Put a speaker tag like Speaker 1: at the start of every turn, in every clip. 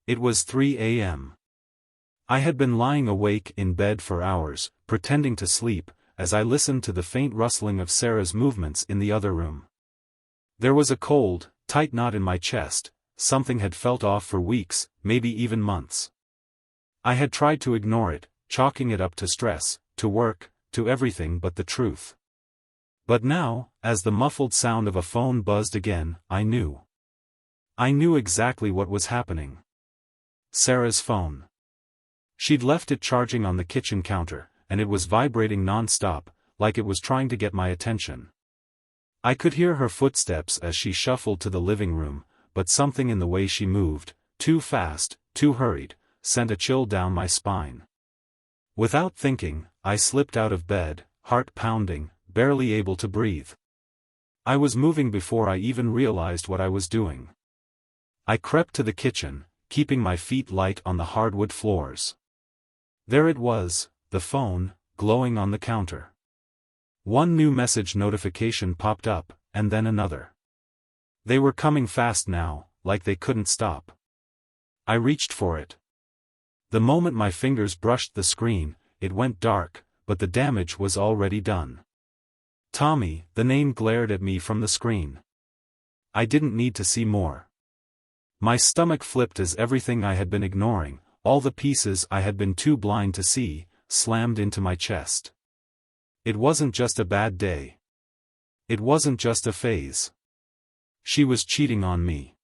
Speaker 1: It was 3 a.m. I had been lying awake in bed for hours, pretending to sleep, as I listened to the faint rustling of Sarah's movements in the other room. There was a cold, tight knot in my chest. Something had felt off for weeks, maybe even months. I had tried to ignore it, chalking it up to stress, to work, to everything but the truth. But now, as the muffled sound of a phone buzzed again, I knew. I knew exactly what was happening. Sarah's phone. She'd left it charging on the kitchen counter, and it was vibrating non-stop, like it was trying to get my attention. I could hear her footsteps as she shuffled to the living room, but something in the way she moved, too fast, too hurried, sent a chill down my spine. Without thinking, I slipped out of bed, heart pounding, barely able to breathe. I was moving before I even realized what I was doing. I crept to the kitchen, keeping my feet light on the hardwood floors. There it was, the phone, glowing on the counter. One new message notification popped up, and then another. They were coming fast now, like they couldn't stop. I reached for it. The moment my fingers brushed the screen, it went dark, but the damage was already done. Tommy, the name glared at me from the screen. I didn't need to see more. My stomach flipped as everything I had been ignoring, all the pieces I had been too blind to see, slammed into my chest. It wasn't just a bad day. It wasn't just a phase. She was cheating on me.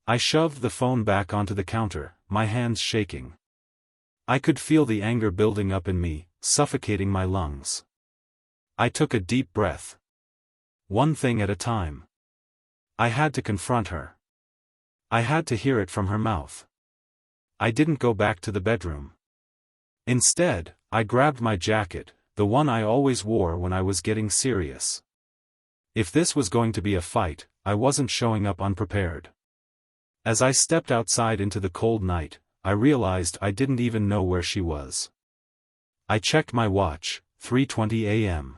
Speaker 1: I shoved the phone back onto the counter, my hands shaking. I could feel the anger building up in me, suffocating my lungs. I took a deep breath. One thing at a time. I had to confront her. I had to hear it from her mouth. I didn't go back to the bedroom. Instead, I grabbed my jacket, the one I always wore when I was getting serious. If this was going to be a fight, I wasn't showing up unprepared. As I stepped outside into the cold night, I realized I didn't even know where she was. I checked my watch, 3:20 a.m.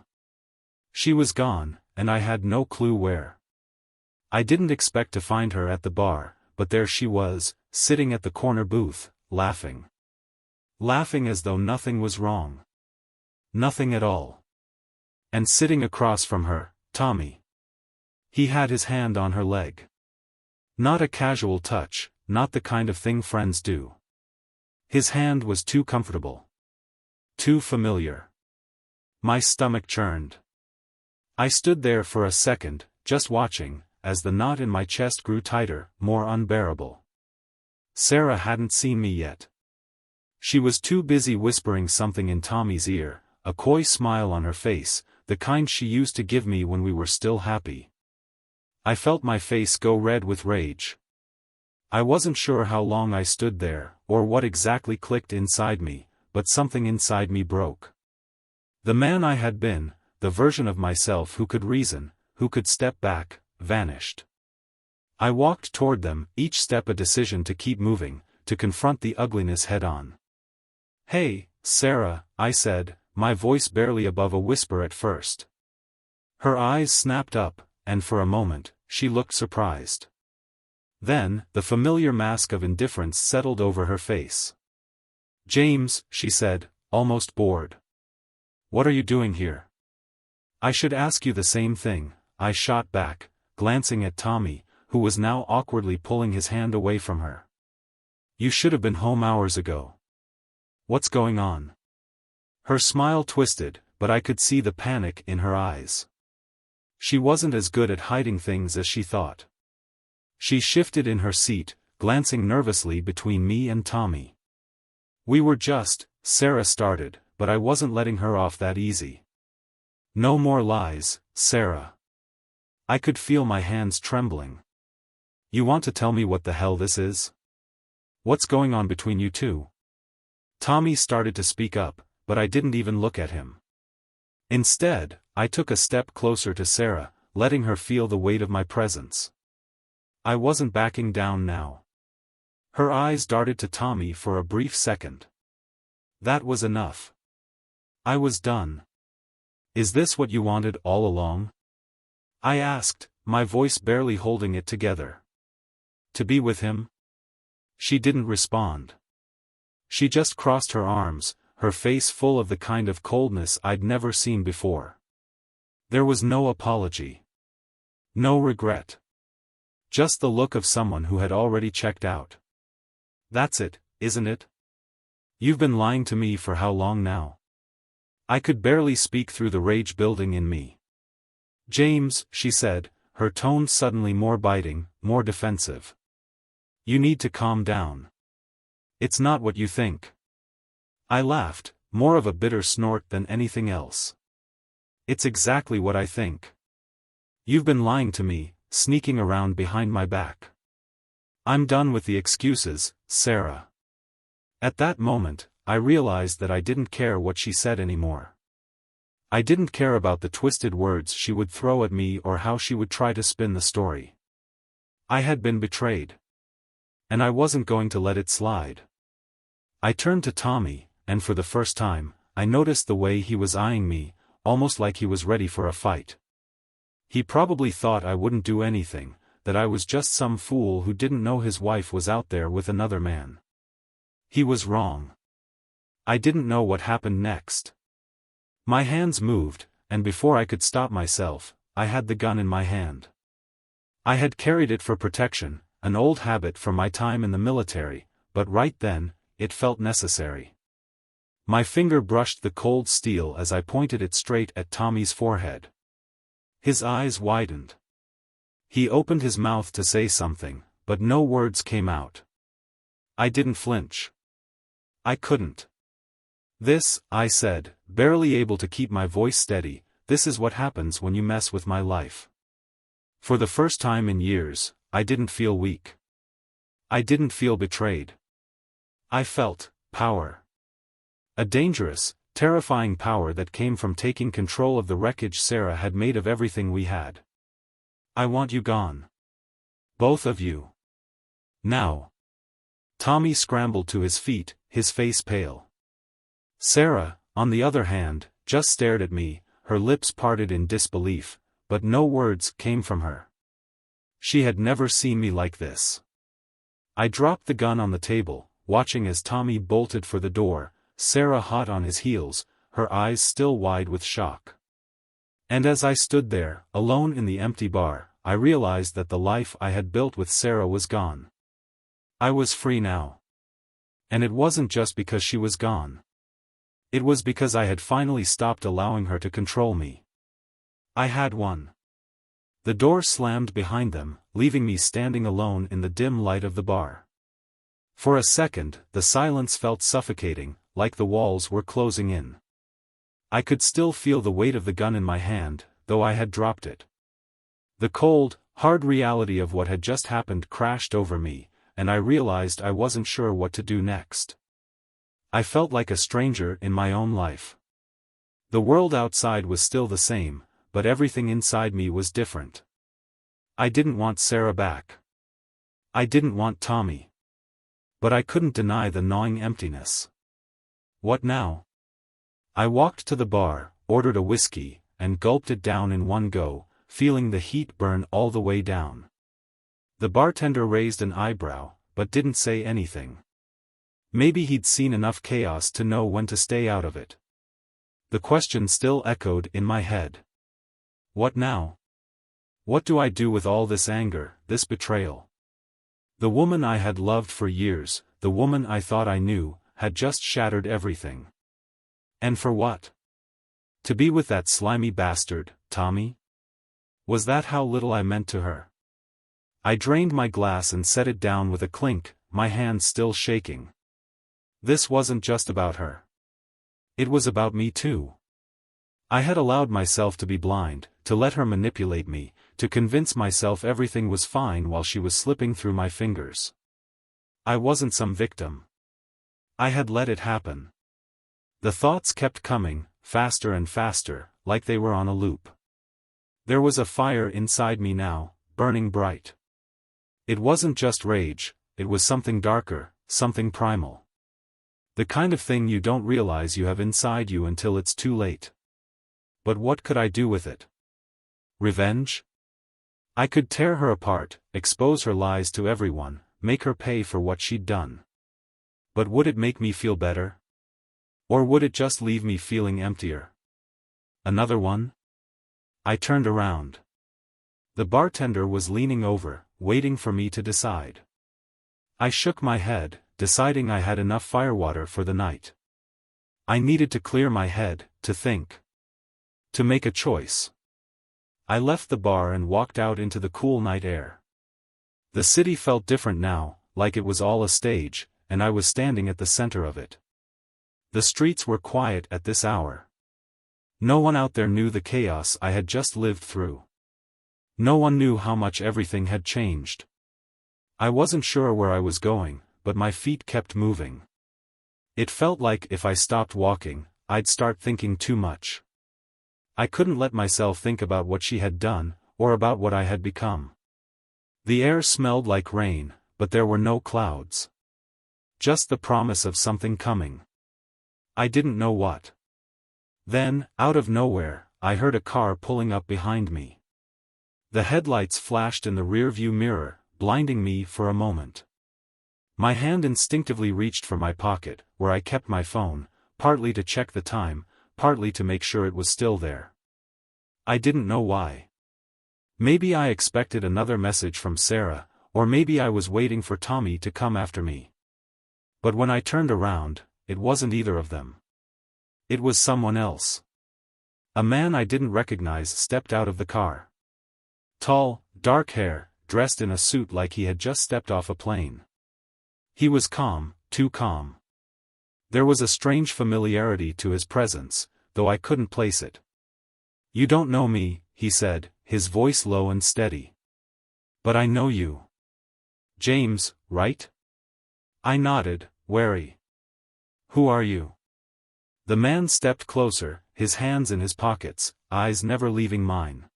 Speaker 1: She was gone, and I had no clue where. I didn't expect to find her at the bar, but there she was, sitting at the corner booth, laughing. Laughing as though nothing was wrong. Nothing at all. And sitting across from her, Tommy. He had his hand on her leg. Not a casual touch, not the kind of thing friends do. His hand was too comfortable. Too familiar. My stomach churned. I stood there for a second, just watching, as the knot in my chest grew tighter, more unbearable. Sarah hadn't seen me yet. She was too busy whispering something in Tommy's ear, a coy smile on her face, the kind she used to give me when we were still happy. I felt my face go red with rage. I wasn't sure how long I stood there, or what exactly clicked inside me, but something inside me broke. The man I had been, the version of myself who could reason, who could step back, vanished. I walked toward them, each step a decision to keep moving, to confront the ugliness head-on. "Hey, Sarah," I said, my voice barely above a whisper at first. Her eyes snapped up, and for a moment, she looked surprised. Then, the familiar mask of indifference settled over her face. "James," she said, almost bored. "What are you doing here?" "I should ask you the same thing," I shot back, glancing at Tommy, who was now awkwardly pulling his hand away from her. "You should have been home hours ago. What's going on?" Her smile twisted, but I could see the panic in her eyes. She wasn't as good at hiding things as she thought. She shifted in her seat, glancing nervously between me and Tommy. "We were just," Sarah started, but I wasn't letting her off that easy. "No more lies, Sarah." I could feel my hands trembling. "You want to tell me what the hell this is? What's going on between you two?" Tommy started to speak up, but I didn't even look at him. Instead, I took a step closer to Sarah, letting her feel the weight of my presence. I wasn't backing down now. Her eyes darted to Tommy for a brief second. That was enough. I was done. "Is this what you wanted all along?" I asked, my voice barely holding it together. "To be with him?" She didn't respond. She just crossed her arms, her face full of the kind of coldness I'd never seen before. There was no apology. No regret. Just the look of someone who had already checked out. That's it, isn't it? You've been lying to me for how long now? I could barely speak through the rage building in me. James, she said, her tone suddenly more biting, more defensive. You need to calm down. It's not what you think. I laughed, more of a bitter snort than anything else. It's exactly what I think. You've been lying to me, sneaking around behind my back. I'm done with the excuses, Sarah. At that moment, I realized that I didn't care what she said anymore. I didn't care about the twisted words she would throw at me or how she would try to spin the story. I had been betrayed. And I wasn't going to let it slide. I turned to Tommy, and for the first time, I noticed the way he was eyeing me, almost like he was ready for a fight. He probably thought I wouldn't do anything, that I was just some fool who didn't know his wife was out there with another man. He was wrong. I didn't know what happened next. My hands moved, and before I could stop myself, I had the gun in my hand. I had carried it for protection, an old habit from my time in the military, but right then, it felt necessary. My finger brushed the cold steel as I pointed it straight at Tommy's forehead. His eyes widened. He opened his mouth to say something, but no words came out. I didn't flinch. I couldn't. This, I said, barely able to keep my voice steady, this is what happens when you mess with my life. For the first time in years, I didn't feel weak. I didn't feel betrayed. I felt power. A dangerous, terrifying power that came from taking control of the wreckage Sarah had made of everything we had. I want you gone. Both of you. Now. Tommy scrambled to his feet, his face pale. Sarah, on the other hand, just stared at me, her lips parted in disbelief, but no words came from her. She had never seen me like this. I dropped the gun on the table, watching as Tommy bolted for the door, Sarah hot on his heels, her eyes still wide with shock. And as I stood there, alone in the empty bar, I realized that the life I had built with Sarah was gone. I was free now. And it wasn't just because she was gone. It was because I had finally stopped allowing her to control me. I had won. The door slammed behind them, leaving me standing alone in the dim light of the bar. For a second, the silence felt suffocating, like the walls were closing in. I could still feel the weight of the gun in my hand, though I had dropped it. The cold, hard reality of what had just happened crashed over me, and I realized I wasn't sure what to do next. I felt like a stranger in my own life. The world outside was still the same, but everything inside me was different. I didn't want Sarah back. I didn't want Tommy. But I couldn't deny the gnawing emptiness. What now? I walked to the bar, ordered a whiskey, and gulped it down in one go, feeling the heat burn all the way down. The bartender raised an eyebrow, but didn't say anything. Maybe he'd seen enough chaos to know when to stay out of it. The question still echoed in my head. What now? What do I do with all this anger, this betrayal? The woman I had loved for years, the woman I thought I knew, had just shattered everything. And for what? To be with that slimy bastard, Tommy? Was that how little I meant to her? I drained my glass and set it down with a clink, my hands still shaking. This wasn't just about her. It was about me too. I had allowed myself to be blind, to let her manipulate me, to convince myself everything was fine while she was slipping through my fingers. I wasn't some victim. I had let it happen. The thoughts kept coming, faster and faster, like they were on a loop. There was a fire inside me now, burning bright. It wasn't just rage, it was something darker, something primal. The kind of thing you don't realize you have inside you until it's too late. But what could I do with it? Revenge? I could tear her apart, expose her lies to everyone, make her pay for what she'd done. But would it make me feel better? Or would it just leave me feeling emptier? Another one? I turned around. The bartender was leaning over, waiting for me to decide. I shook my head, deciding I had enough firewater for the night. I needed to clear my head, to think. To make a choice. I left the bar and walked out into the cool night air. The city felt different now, like it was all a stage, and I was standing at the center of it. The streets were quiet at this hour. No one out there knew the chaos I had just lived through. No one knew how much everything had changed. I wasn't sure where I was going, but my feet kept moving. It felt like if I stopped walking, I'd start thinking too much. I couldn't let myself think about what she had done, or about what I had become. The air smelled like rain, but there were no clouds. Just the promise of something coming. I didn't know what. Then, out of nowhere, I heard a car pulling up behind me. The headlights flashed in the rearview mirror, blinding me for a moment. My hand instinctively reached for my pocket, where I kept my phone, partly to check the time, partly to make sure it was still there. I didn't know why. Maybe I expected another message from Sarah, or maybe I was waiting for Tommy to come after me. But when I turned around, it wasn't either of them. It was someone else. A man I didn't recognize stepped out of the car. Tall, dark hair, dressed in a suit like he had just stepped off a plane. He was calm, too calm. There was a strange familiarity to his presence, though I couldn't place it. "You don't know me," he said, his voice low and steady. "But I know you. James, right?" I nodded, wary. "Who are you?" The man stepped closer, his hands in his pockets, eyes never leaving mine.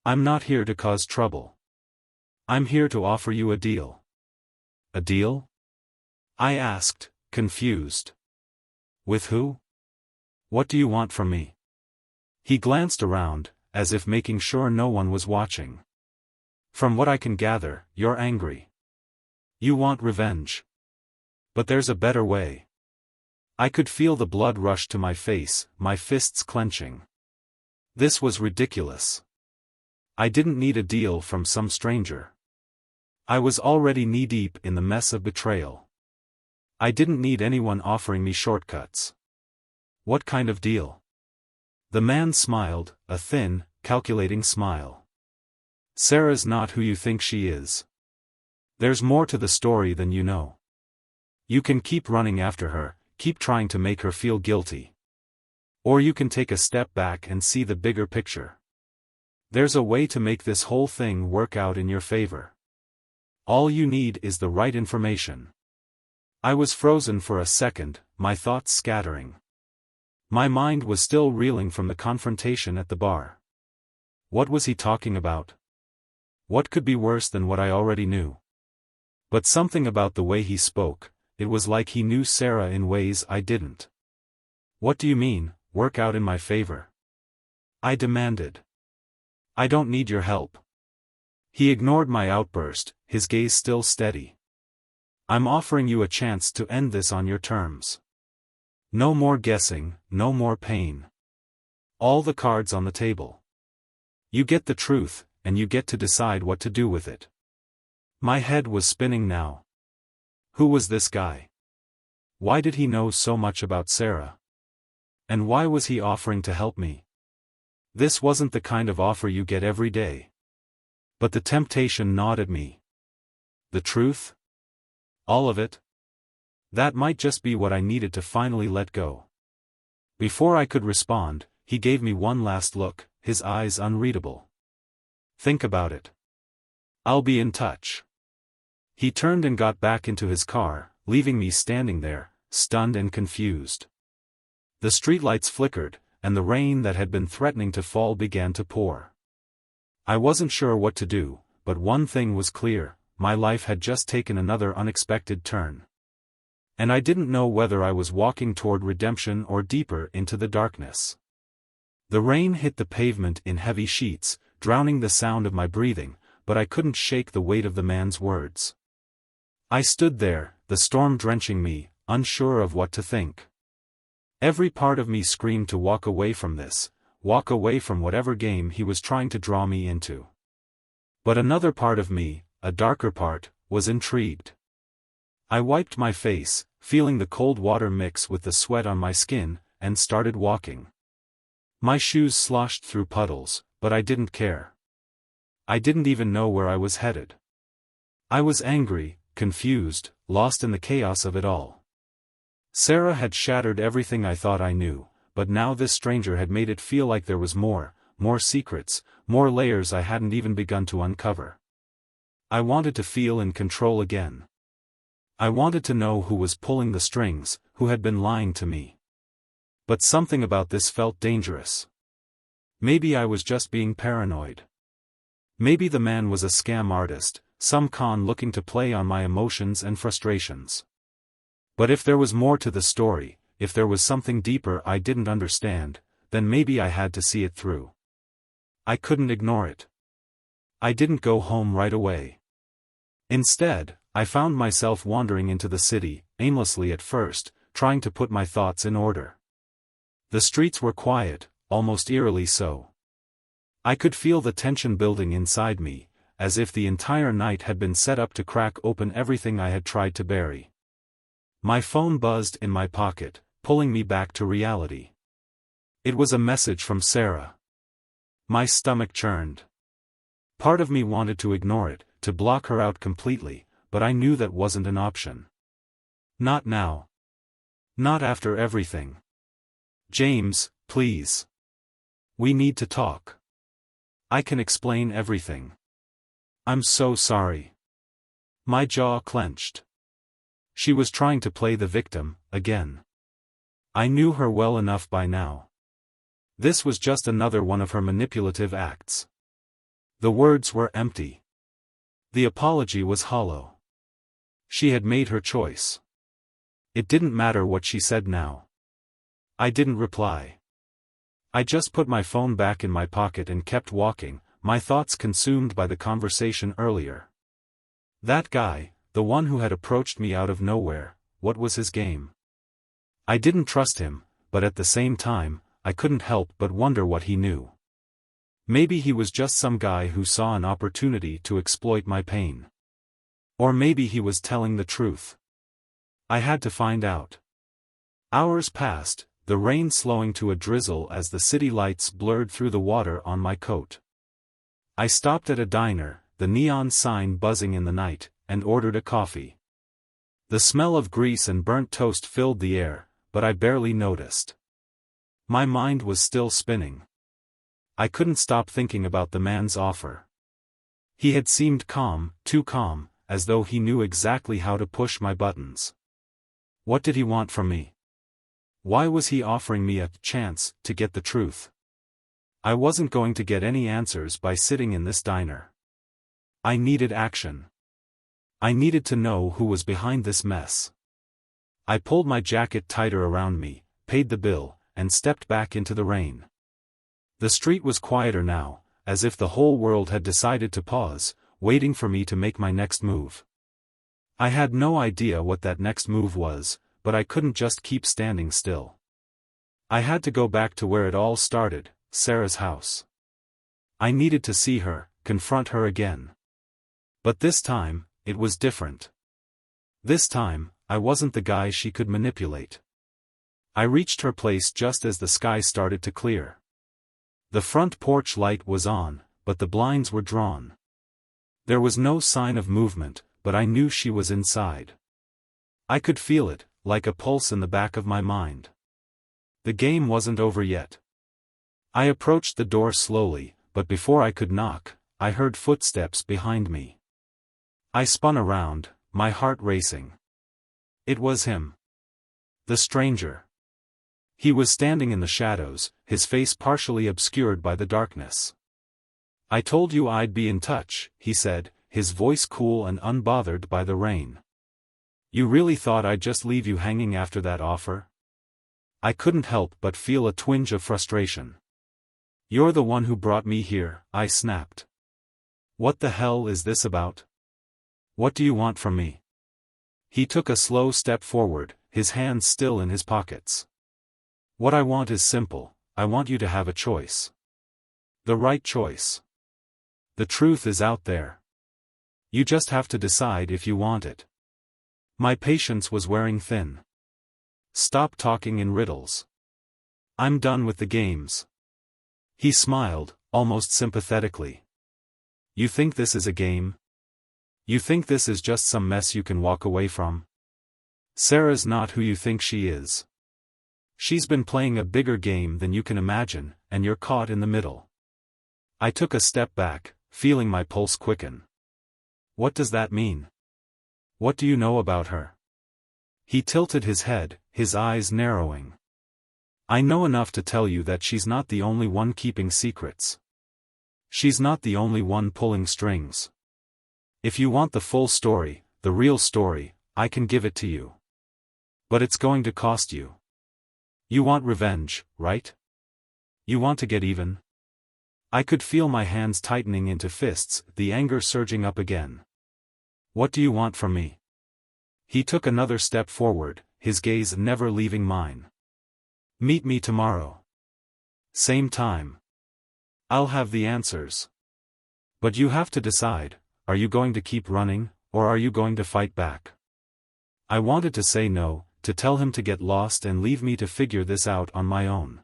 Speaker 1: "I'm not here to cause trouble. I'm here to offer you a deal." "A deal?" I asked, confused. "With who? What do you want from me?" He glanced around, as if making sure no one was watching. "From what I can gather, you're angry. You want revenge. But there's a better way." I could feel the blood rush to my face, my fists clenching. This was ridiculous. I didn't need a deal from some stranger. I was already knee-deep in the mess of betrayal. I didn't need anyone offering me shortcuts. "What kind of deal?" The man smiled, a thin, calculating smile. "Sarah's not who you think she is. There's more to the story than you know. You can keep running after her, keep trying to make her feel guilty. Or you can take a step back and see the bigger picture. There's a way to make this whole thing work out in your favor. All you need is the right information." I was frozen for a second, my thoughts scattering. My mind was still reeling from the confrontation at the bar. What was he talking about? What could be worse than what I already knew? But something about the way he spoke, it was like he knew Sarah in ways I didn't. "What do you mean, work out in my favor?" I demanded. "I don't need your help." He ignored my outburst, his gaze still steady. "I'm offering you a chance to end this on your terms. No more guessing, no more pain. All the cards on the table. You get the truth, and you get to decide what to do with it." My head was spinning now. Who was this guy? Why did he know so much about Sarah? And why was he offering to help me? This wasn't the kind of offer you get every day. But the temptation gnawed at me. The truth? All of it? That might just be what I needed to finally let go. Before I could respond, he gave me one last look, his eyes unreadable. "Think about it. I'll be in touch." He turned and got back into his car, leaving me standing there, stunned and confused. The streetlights flickered, and the rain that had been threatening to fall began to pour. I wasn't sure what to do, but one thing was clear, my life had just taken another unexpected turn. And I didn't know whether I was walking toward redemption or deeper into the darkness. The rain hit the pavement in heavy sheets, drowning the sound of my breathing, but I couldn't shake the weight of the man's words. I stood there, the storm drenching me, unsure of what to think. Every part of me screamed to walk away from this, walk away from whatever game he was trying to draw me into. But another part of me, a darker part, was intrigued. I wiped my face, feeling the cold water mix with the sweat on my skin, and started walking. My shoes sloshed through puddles, but I didn't care. I didn't even know where I was headed. I was angry, confused, lost in the chaos of it all. Sarah had shattered everything I thought I knew, but now this stranger had made it feel like there was more secrets, more layers I hadn't even begun to uncover. I wanted to feel in control again. I wanted to know who was pulling the strings, who had been lying to me. But something about this felt dangerous. Maybe I was just being paranoid. Maybe the man was a scam artist, some con looking to play on my emotions and frustrations. But if there was more to the story, if there was something deeper I didn't understand, then maybe I had to see it through. I couldn't ignore it. I didn't go home right away. Instead, I found myself wandering into the city, aimlessly at first, trying to put my thoughts in order. The streets were quiet, almost eerily so. I could feel the tension building inside me, as if the entire night had been set up to crack open everything I had tried to bury. My phone buzzed in my pocket, pulling me back to reality. It was a message from Sarah. My stomach churned. Part of me wanted to ignore it, to block her out completely, but I knew that wasn't an option. Not now. Not after everything. James, please. We need to talk. I can explain everything. I'm so sorry. My jaw clenched. She was trying to play the victim, again. I knew her well enough by now. This was just another one of her manipulative acts. The words were empty. The apology was hollow. She had made her choice. It didn't matter what she said now. I didn't reply. I just put my phone back in my pocket and kept walking, my thoughts consumed by the conversation earlier. That guy, the one who had approached me out of nowhere, what was his game? I didn't trust him, but at the same time, I couldn't help but wonder what he knew. Maybe he was just some guy who saw an opportunity to exploit my pain. Or maybe he was telling the truth. I had to find out. Hours passed, the rain slowing to a drizzle as the city lights blurred through the water on my coat. I stopped at a diner, the neon sign buzzing in the night, and ordered a coffee. The smell of grease and burnt toast filled the air, but I barely noticed. My mind was still spinning. I couldn't stop thinking about the man's offer. He had seemed calm, too calm, as though he knew exactly how to push my buttons. What did he want from me? Why was he offering me a chance to get the truth? I wasn't going to get any answers by sitting in this diner. I needed action. I needed to know who was behind this mess. I pulled my jacket tighter around me, paid the bill, and stepped back into the rain. The street was quieter now, as if the whole world had decided to pause, waiting for me to make my next move. I had no idea what that next move was, but I couldn't just keep standing still. I had to go back to where it all started, Sarah's house. I needed to see her, confront her again. But this time, it was different. This time, I wasn't the guy she could manipulate. I reached her place just as the sky started to clear. The front porch light was on, but the blinds were drawn. There was no sign of movement, but I knew she was inside. I could feel it, like a pulse in the back of my mind. The game wasn't over yet. I approached the door slowly, but before I could knock, I heard footsteps behind me. I spun around, my heart racing. It was him. The stranger. He was standing in the shadows, his face partially obscured by the darkness. "I told you I'd be in touch," he said, his voice cool and unbothered by the rain. "You really thought I'd just leave you hanging after that offer?" I couldn't help but feel a twinge of frustration. "You're the one who brought me here," I snapped. "What the hell is this about? What do you want from me?" He took a slow step forward, his hands still in his pockets. What I want is simple, I want you to have a choice. The right choice. The truth is out there. You just have to decide if you want it. My patience was wearing thin. Stop talking in riddles. I'm done with the games. He smiled, almost sympathetically. You think this is a game? You think this is just some mess you can walk away from? Sarah's not who you think she is. She's been playing a bigger game than you can imagine, and you're caught in the middle. I took a step back, feeling my pulse quicken. What does that mean? What do you know about her? He tilted his head, his eyes narrowing. I know enough to tell you that she's not the only one keeping secrets. She's not the only one pulling strings. If you want the full story, the real story, I can give it to you. But it's going to cost you. You want revenge, right? You want to get even? I could feel my hands tightening into fists, the anger surging up again. What do you want from me? He took another step forward, his gaze never leaving mine. Meet me tomorrow. Same time. I'll have the answers. But you have to decide, are you going to keep running, or are you going to fight back? I wanted to say no, to tell him to get lost and leave me to figure this out on my own.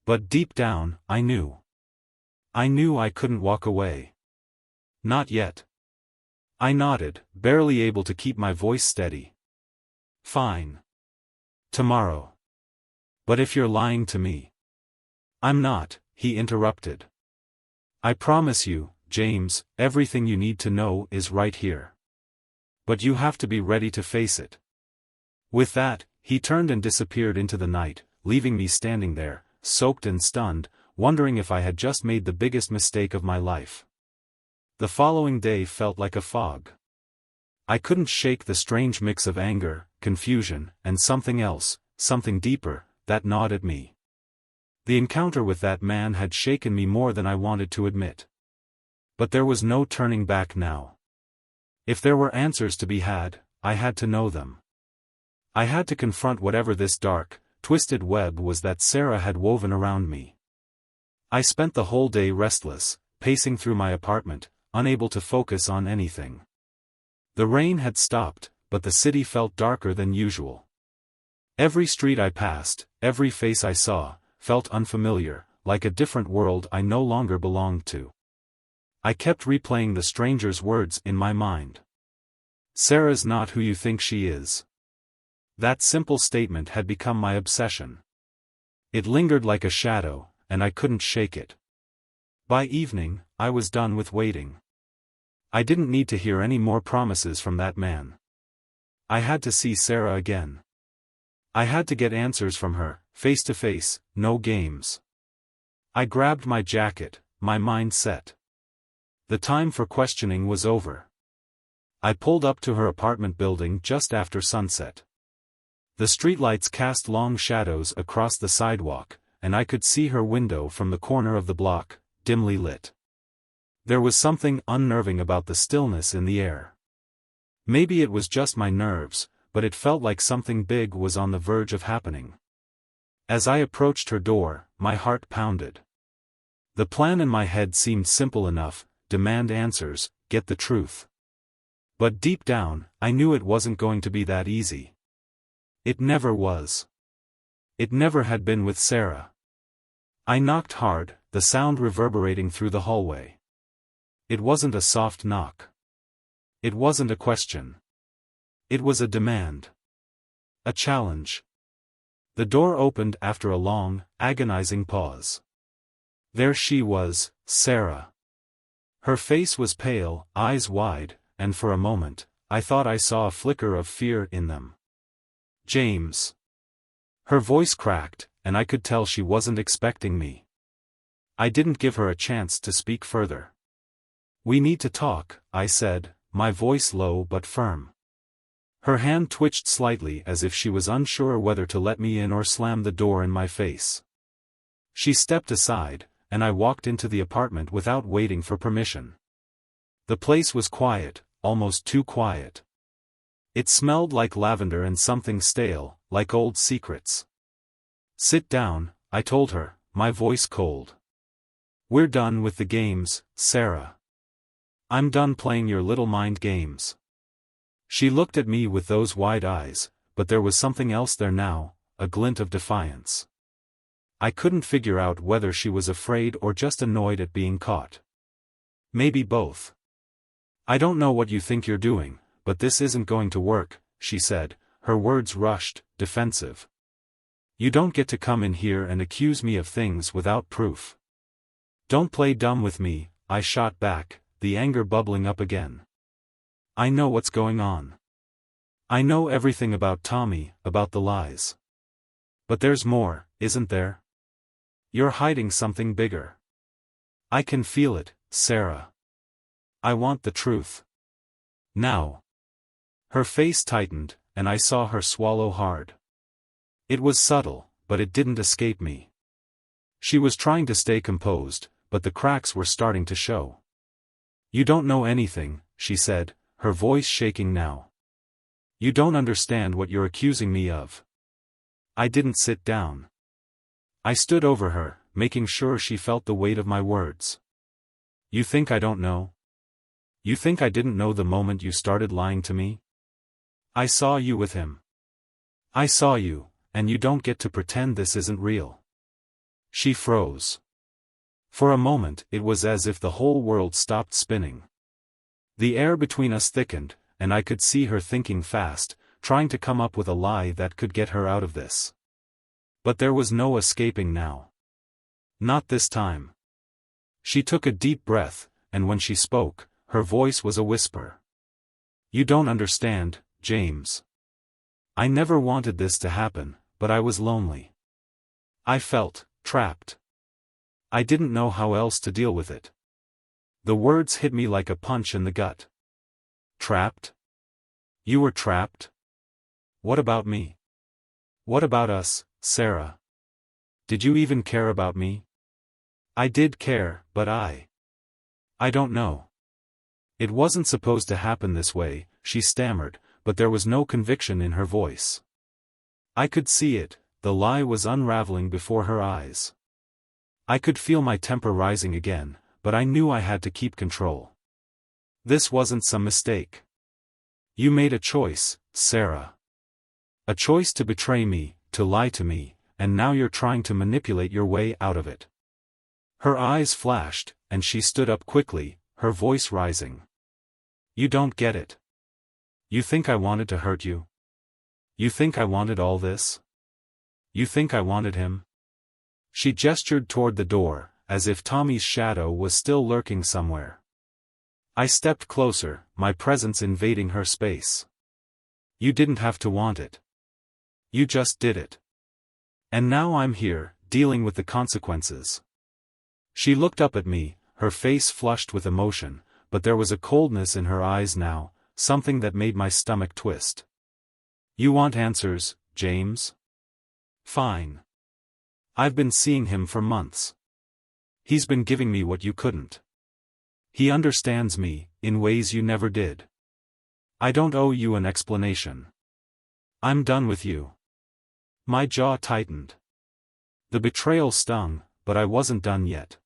Speaker 1: But deep down, I knew. I knew I couldn't walk away. Not yet. I nodded, barely able to keep my voice steady. Fine. Tomorrow. But if you're lying to me. I'm not, he interrupted. I promise you, James, everything you need to know is right here. But you have to be ready to face it. With that, he turned and disappeared into the night, leaving me standing there, soaked and stunned, wondering if I had just made the biggest mistake of my life. The following day felt like a fog. I couldn't shake the strange mix of anger, confusion, and something else, something deeper, that gnawed at me. The encounter with that man had shaken me more than I wanted to admit. But there was no turning back now. If there were answers to be had, I had to know them. I had to confront whatever this dark, twisted web was that Sarah had woven around me. I spent the whole day restless, pacing through my apartment, unable to focus on anything. The rain had stopped, but the city felt darker than usual. Every street I passed, every face I saw, felt unfamiliar, like a different world I no longer belonged to. I kept replaying the stranger's words in my mind. Sarah's not who you think she is. That simple statement had become my obsession. It lingered like a shadow, and I couldn't shake it. By evening, I was done with waiting. I didn't need to hear any more promises from that man. I had to see Sarah again. I had to get answers from her, face to face, no games. I grabbed my jacket, my mind set. The time for questioning was over. I pulled up to her apartment building just after sunset. The streetlights cast long shadows across the sidewalk, and I could see her window from the corner of the block, dimly lit. There was something unnerving about the stillness in the air. Maybe it was just my nerves, but it felt like something big was on the verge of happening. As I approached her door, my heart pounded. The plan in my head seemed simple enough: demand answers, get the truth. But deep down, I knew it wasn't going to be that easy. It never was. It never had been with Sarah. I knocked hard, the sound reverberating through the hallway. It wasn't a soft knock. It wasn't a question. It was a demand. A challenge. The door opened after a long, agonizing pause. There she was, Sarah. Her face was pale, eyes wide, and for a moment, I thought I saw a flicker of fear in them. James. Her voice cracked, and I could tell she wasn't expecting me. I didn't give her a chance to speak further. We need to talk, I said, my voice low but firm. Her hand twitched slightly as if she was unsure whether to let me in or slam the door in my face. She stepped aside, and I walked into the apartment without waiting for permission. The place was quiet, almost too quiet. It smelled like lavender and something stale, like old secrets. "Sit down," I told her, my voice cold. "We're done with the games, Sarah. I'm done playing your little mind games." She looked at me with those wide eyes, but there was something else there now, a glint of defiance. I couldn't figure out whether she was afraid or just annoyed at being caught. Maybe both. "I don't know what you think you're doing, but this isn't going to work," she said, her words rushed, defensive. "You don't get to come in here and accuse me of things without proof." "Don't play dumb with me," I shot back, the anger bubbling up again. "I know what's going on. I know everything about Tommy, about the lies. But there's more, isn't there? You're hiding something bigger. I can feel it, Sarah. I want the truth. Now." Her face tightened, and I saw her swallow hard. It was subtle, but it didn't escape me. She was trying to stay composed, but the cracks were starting to show. "You don't know anything," she said, her voice shaking now. "You don't understand what you're accusing me of." I didn't sit down. I stood over her, making sure she felt the weight of my words. "You think I don't know? You think I didn't know the moment you started lying to me? I saw you with him. I saw you, and you don't get to pretend this isn't real." She froze. For a moment it was as if the whole world stopped spinning. The air between us thickened, and I could see her thinking fast, trying to come up with a lie that could get her out of this. But there was no escaping now. Not this time. She took a deep breath, and when she spoke, her voice was a whisper. "You don't understand, James. I never wanted this to happen, but I was lonely. I felt trapped. I didn't know how else to deal with it." The words hit me like a punch in the gut. "Trapped? You were trapped? What about me? What about us, Sarah? Did you even care about me?" "I did care, but I don't know. It wasn't supposed to happen this way," she stammered, but there was no conviction in her voice. I could see it, the lie was unraveling before her eyes. I could feel my temper rising again, but I knew I had to keep control. "This wasn't some mistake. You made a choice, Sarah. A choice to betray me, to lie to me, and now you're trying to manipulate your way out of it." Her eyes flashed, and she stood up quickly, her voice rising. "You don't get it. You think I wanted to hurt you? You think I wanted all this? You think I wanted him?" She gestured toward the door, as if Tommy's shadow was still lurking somewhere. I stepped closer, my presence invading her space. "You didn't have to want it. You just did it. And now I'm here, dealing with the consequences." She looked up at me, her face flushed with emotion, but there was a coldness in her eyes now, something that made my stomach twist. "You want answers, James? Fine. I've been seeing him for months. He's been giving me what you couldn't. He understands me, in ways you never did. I don't owe you an explanation. I'm done with you." My jaw tightened. The betrayal stung, but I wasn't done yet.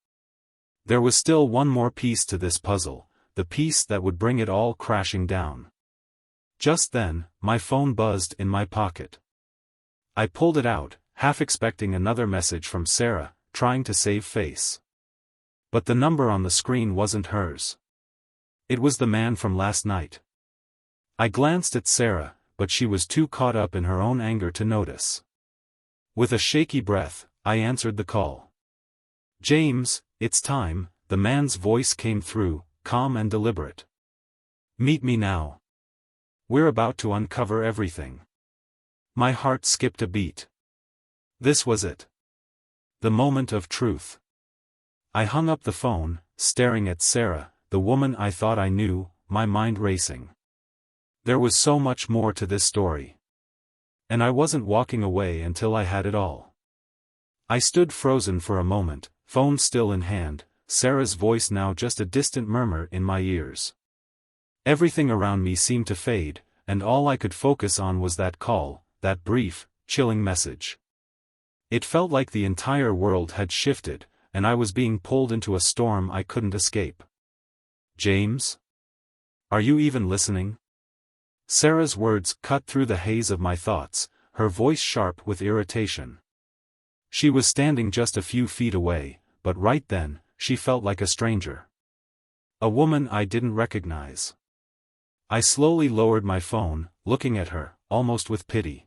Speaker 1: There was still one more piece to this puzzle, the piece that would bring it all crashing down. Just then, my phone buzzed in my pocket. I pulled it out, half expecting another message from Sarah, trying to save face. But the number on the screen wasn't hers. It was the man from last night. I glanced at Sarah, but she was too caught up in her own anger to notice. With a shaky breath, I answered the call. "James, it's time," the man's voice came through, calm and deliberate. "Meet me now. We're about to uncover everything." My heart skipped a beat. This was it. The moment of truth. I hung up the phone, staring at Sarah, the woman I thought I knew, my mind racing. There was so much more to this story. And I wasn't walking away until I had it all. I stood frozen for a moment, phone still in hand, Sarah's voice now just a distant murmur in my ears. Everything around me seemed to fade, and all I could focus on was that call, that brief, chilling message. It felt like the entire world had shifted, and I was being pulled into a storm I couldn't escape. James? Are you even listening? Sarah's words cut through the haze of my thoughts, her voice sharp with irritation. She was standing just a few feet away, but right then, she felt like a stranger. A woman I didn't recognize. I slowly lowered my phone, looking at her, almost with pity.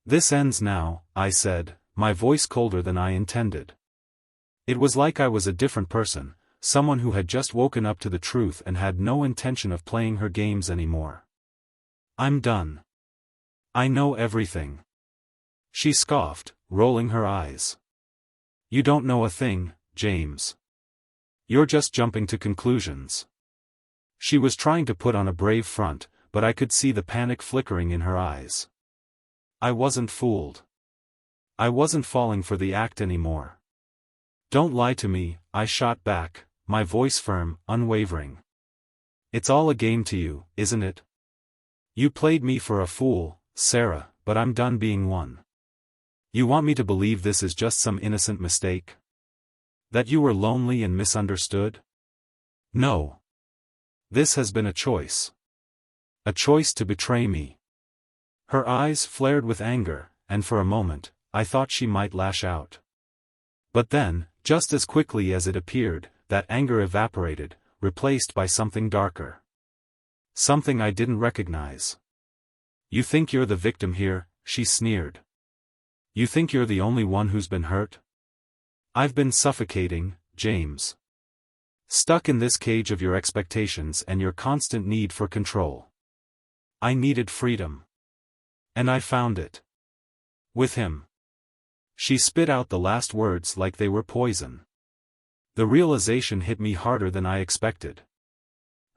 Speaker 1: "This ends now," I said, my voice colder than I intended. It was like I was a different person, someone who had just woken up to the truth and had no intention of playing her games anymore. "I'm done. I know everything." She scoffed, rolling her eyes. "You don't know a thing, James. You're just jumping to conclusions." She was trying to put on a brave front, but I could see the panic flickering in her eyes. I wasn't fooled. I wasn't falling for the act anymore. "Don't lie to me," I shot back, my voice firm, unwavering. "It's all a game to you, isn't it? You played me for a fool, Sarah, but I'm done being one. You want me to believe this is just some innocent mistake? That you were lonely and misunderstood? No. This has been a choice. A choice to betray me." Her eyes flared with anger, and for a moment, I thought she might lash out. But then, just as quickly as it appeared, that anger evaporated, replaced by something darker. Something I didn't recognize. "You think you're the victim here," she sneered. "You think you're the only one who's been hurt? I've been suffocating, James. Stuck in this cage of your expectations and your constant need for control. I needed freedom. And I found it. With him." She spit out the last words like they were poison. The realization hit me harder than I expected.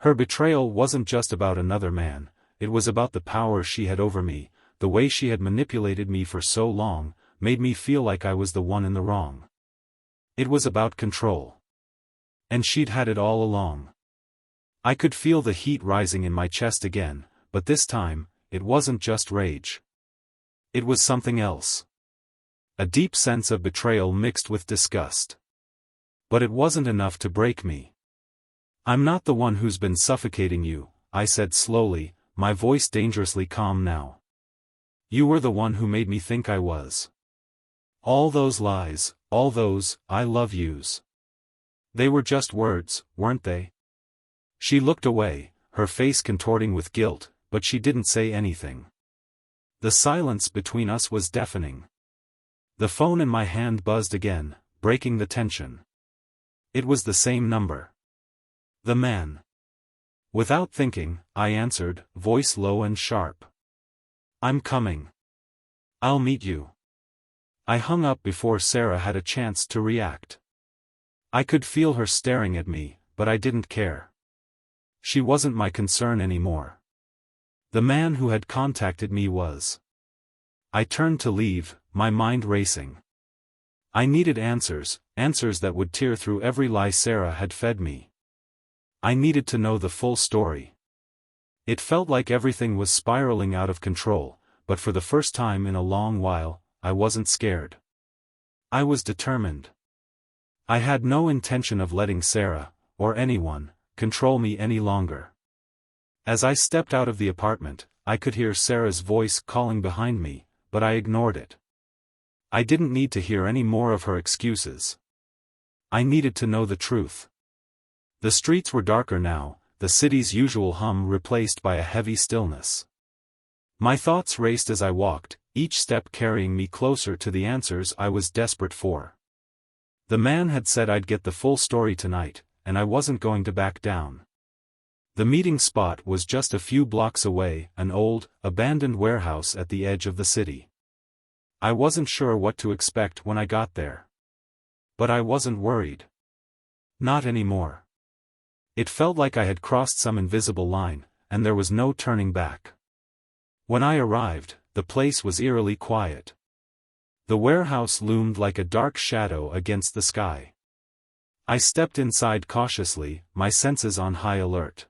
Speaker 1: Her betrayal wasn't just about another man, it was about the power she had over me, the way she had manipulated me for so long, made me feel like I was the one in the wrong. It was about control. And she'd had it all along. I could feel the heat rising in my chest again, but this time, it wasn't just rage. It was something else. A deep sense of betrayal mixed with disgust. But it wasn't enough to break me. "I'm not the one who's been suffocating you," I said slowly, my voice dangerously calm now. "You were the one who made me think I was. All those lies, all those, 'I love yous.' They were just words, weren't they?" She looked away, her face contorting with guilt, but she didn't say anything. The silence between us was deafening. The phone in my hand buzzed again, breaking the tension. It was the same number. The man. Without thinking, I answered, voice low and sharp. "I'm coming. I'll meet you." I hung up before Sarah had a chance to react. I could feel her staring at me, but I didn't care. She wasn't my concern anymore. The man who had contacted me was. I turned to leave, my mind racing. I needed answers, answers that would tear through every lie Sarah had fed me. I needed to know the full story. It felt like everything was spiraling out of control, but for the first time in a long while, I wasn't scared. I was determined. I had no intention of letting Sarah, or anyone, control me any longer. As I stepped out of the apartment, I could hear Sarah's voice calling behind me, but I ignored it. I didn't need to hear any more of her excuses. I needed to know the truth. The streets were darker now, the city's usual hum replaced by a heavy stillness. My thoughts raced as I walked, each step carrying me closer to the answers I was desperate for. The man had said I'd get the full story tonight, and I wasn't going to back down. The meeting spot was just a few blocks away, an old, abandoned warehouse at the edge of the city. I wasn't sure what to expect when I got there. But I wasn't worried. Not anymore. It felt like I had crossed some invisible line, and there was no turning back. When I arrived, the place was eerily quiet. The warehouse loomed like a dark shadow against the sky. I stepped inside cautiously, my senses on high alert.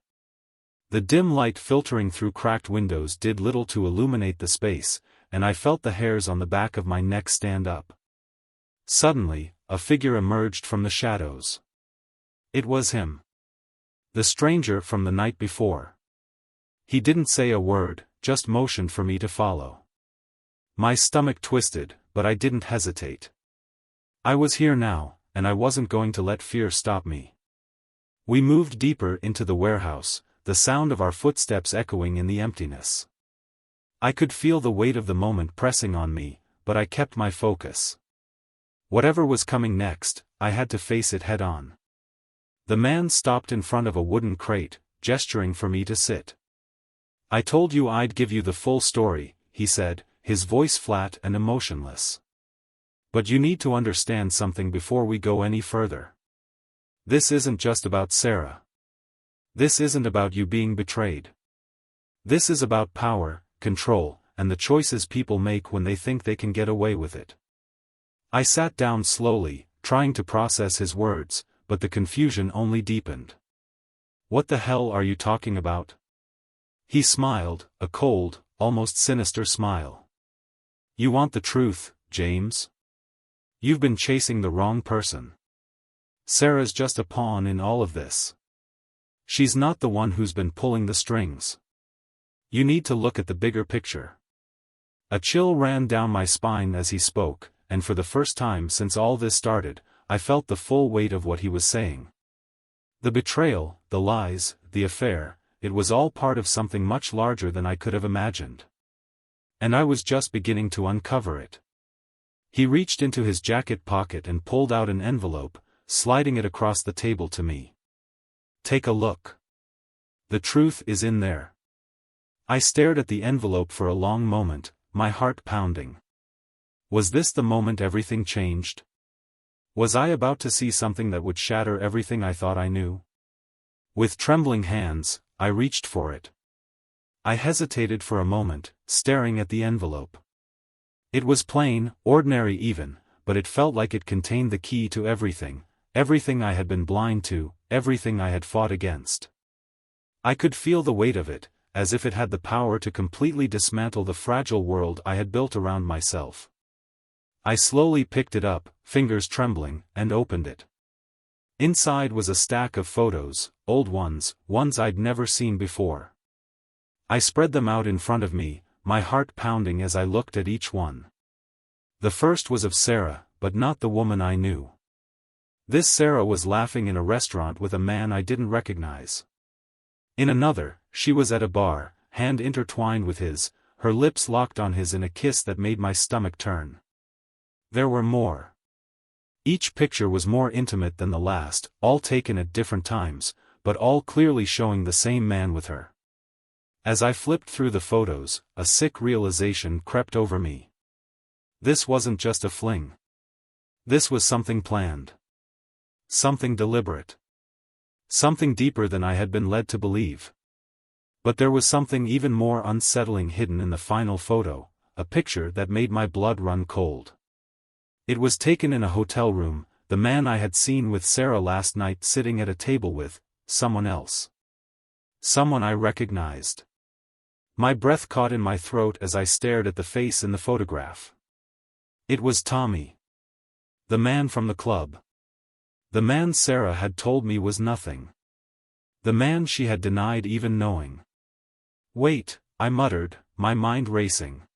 Speaker 1: The dim light filtering through cracked windows did little to illuminate the space, and I felt the hairs on the back of my neck stand up. Suddenly, a figure emerged from the shadows. It was him. The stranger from the night before. He didn't say a word, just motioned for me to follow. My stomach twisted, but I didn't hesitate. I was here now, and I wasn't going to let fear stop me. We moved deeper into the warehouse, the sound of our footsteps echoing in the emptiness. I could feel the weight of the moment pressing on me, but I kept my focus. Whatever was coming next, I had to face it head-on. The man stopped in front of a wooden crate, gesturing for me to sit. "I told you I'd give you the full story," he said, his voice flat and emotionless. "But you need to understand something before we go any further. This isn't just about Sarah. This isn't about you being betrayed. This is about power, control, and the choices people make when they think they can get away with it." I sat down slowly, trying to process his words, but the confusion only deepened. "What the hell are you talking about?" He smiled, a cold, almost sinister smile. "You want the truth, James? You've been chasing the wrong person. Sarah's just a pawn in all of this. She's not the one who's been pulling the strings. You need to look at the bigger picture." A chill ran down my spine as he spoke, and for the first time since all this started, I felt the full weight of what he was saying. The betrayal, the lies, the affair, it was all part of something much larger than I could have imagined. And I was just beginning to uncover it. He reached into his jacket pocket and pulled out an envelope, sliding it across the table to me. "Take a look. The truth is in there." I stared at the envelope for a long moment, my heart pounding. Was this the moment everything changed? Was I about to see something that would shatter everything I thought I knew? With trembling hands, I reached for it. I hesitated for a moment, staring at the envelope. It was plain, ordinary even, but it felt like it contained the key to everything, everything I had been blind to, everything I had fought against. I could feel the weight of it, as if it had the power to completely dismantle the fragile world I had built around myself. I slowly picked it up, fingers trembling, and opened it. Inside was a stack of photos, old ones, ones I'd never seen before. I spread them out in front of me, my heart pounding as I looked at each one. The first was of Sarah, but not the woman I knew. This Sarah was laughing in a restaurant with a man I didn't recognize. In another, she was at a bar, hand intertwined with his, her lips locked on his in a kiss that made my stomach turn. There were more. Each picture was more intimate than the last, all taken at different times, but all clearly showing the same man with her. As I flipped through the photos, a sick realization crept over me. This wasn't just a fling. This was something planned. Something deliberate. Something deeper than I had been led to believe. But there was something even more unsettling hidden in the final photo, a picture that made my blood run cold. It was taken in a hotel room, the man I had seen with Sarah last night sitting at a table with someone else. Someone I recognized. My breath caught in my throat as I stared at the face in the photograph. It was Tommy. The man from the club. The man Sarah had told me was nothing. The man she had denied even knowing. "Wait," I muttered, my mind racing.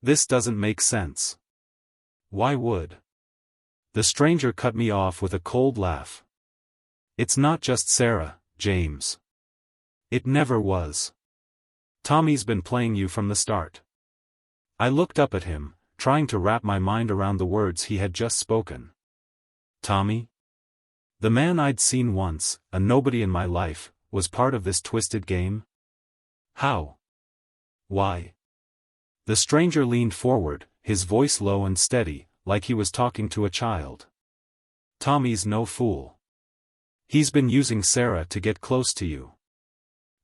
Speaker 1: "This doesn't make sense. Why would?" The stranger cut me off with a cold laugh. "It's not just Sarah, James. It never was. Tommy's been playing you from the start." I looked up at him, trying to wrap my mind around the words he had just spoken. Tommy? The man I'd seen once, a nobody in my life, was part of this twisted game? How? Why? The stranger leaned forward, his voice low and steady, like he was talking to a child. "Tommy's no fool. He's been using Sarah to get close to you.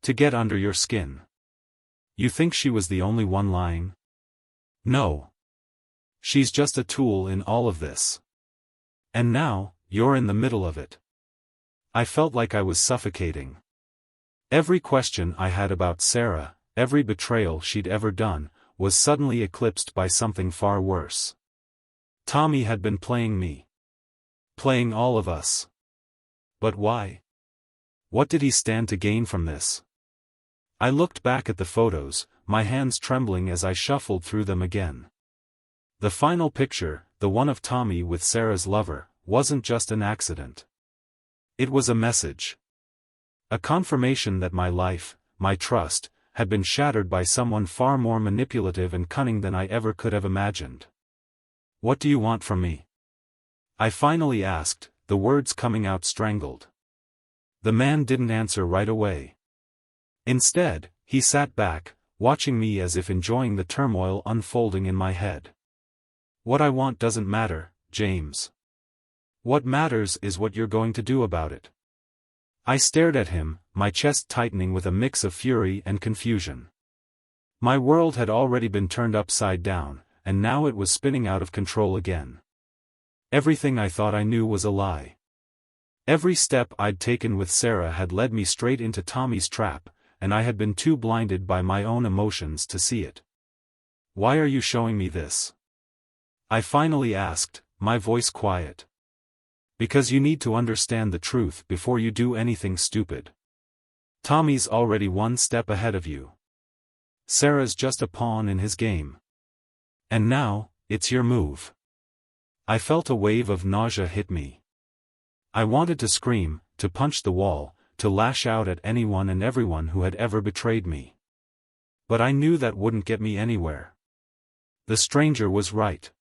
Speaker 1: To get under your skin. You think she was the only one lying? No. She's just a tool in all of this. And now, you're in the middle of it." I felt like I was suffocating. Every question I had about Sarah, every betrayal she'd ever done, was suddenly eclipsed by something far worse. Tommy had been playing me. Playing all of us. But why? What did he stand to gain from this? I looked back at the photos, my hands trembling as I shuffled through them again. The final picture, the one of Tommy with Sarah's lover, wasn't just an accident. It was a message. A confirmation that my life, my trust, had been shattered by someone far more manipulative and cunning than I ever could have imagined. "What do you want from me?" I finally asked, the words coming out strangled. The man didn't answer right away. Instead, he sat back, watching me as if enjoying the turmoil unfolding in my head. "What I want doesn't matter, James. What matters is what you're going to do about it." I stared at him, my chest tightening with a mix of fury and confusion. My world had already been turned upside down, and now it was spinning out of control again. Everything I thought I knew was a lie. Every step I'd taken with Sarah had led me straight into Tommy's trap, and I had been too blinded by my own emotions to see it. "Why are you showing me this?" I finally asked, my voice quiet. "Because you need to understand the truth before you do anything stupid. Tommy's already one step ahead of you. Sarah's just a pawn in his game. And now, it's your move." I felt a wave of nausea hit me. I wanted to scream, to punch the wall, to lash out at anyone and everyone who had ever betrayed me. But I knew that wouldn't get me anywhere. The stranger was right.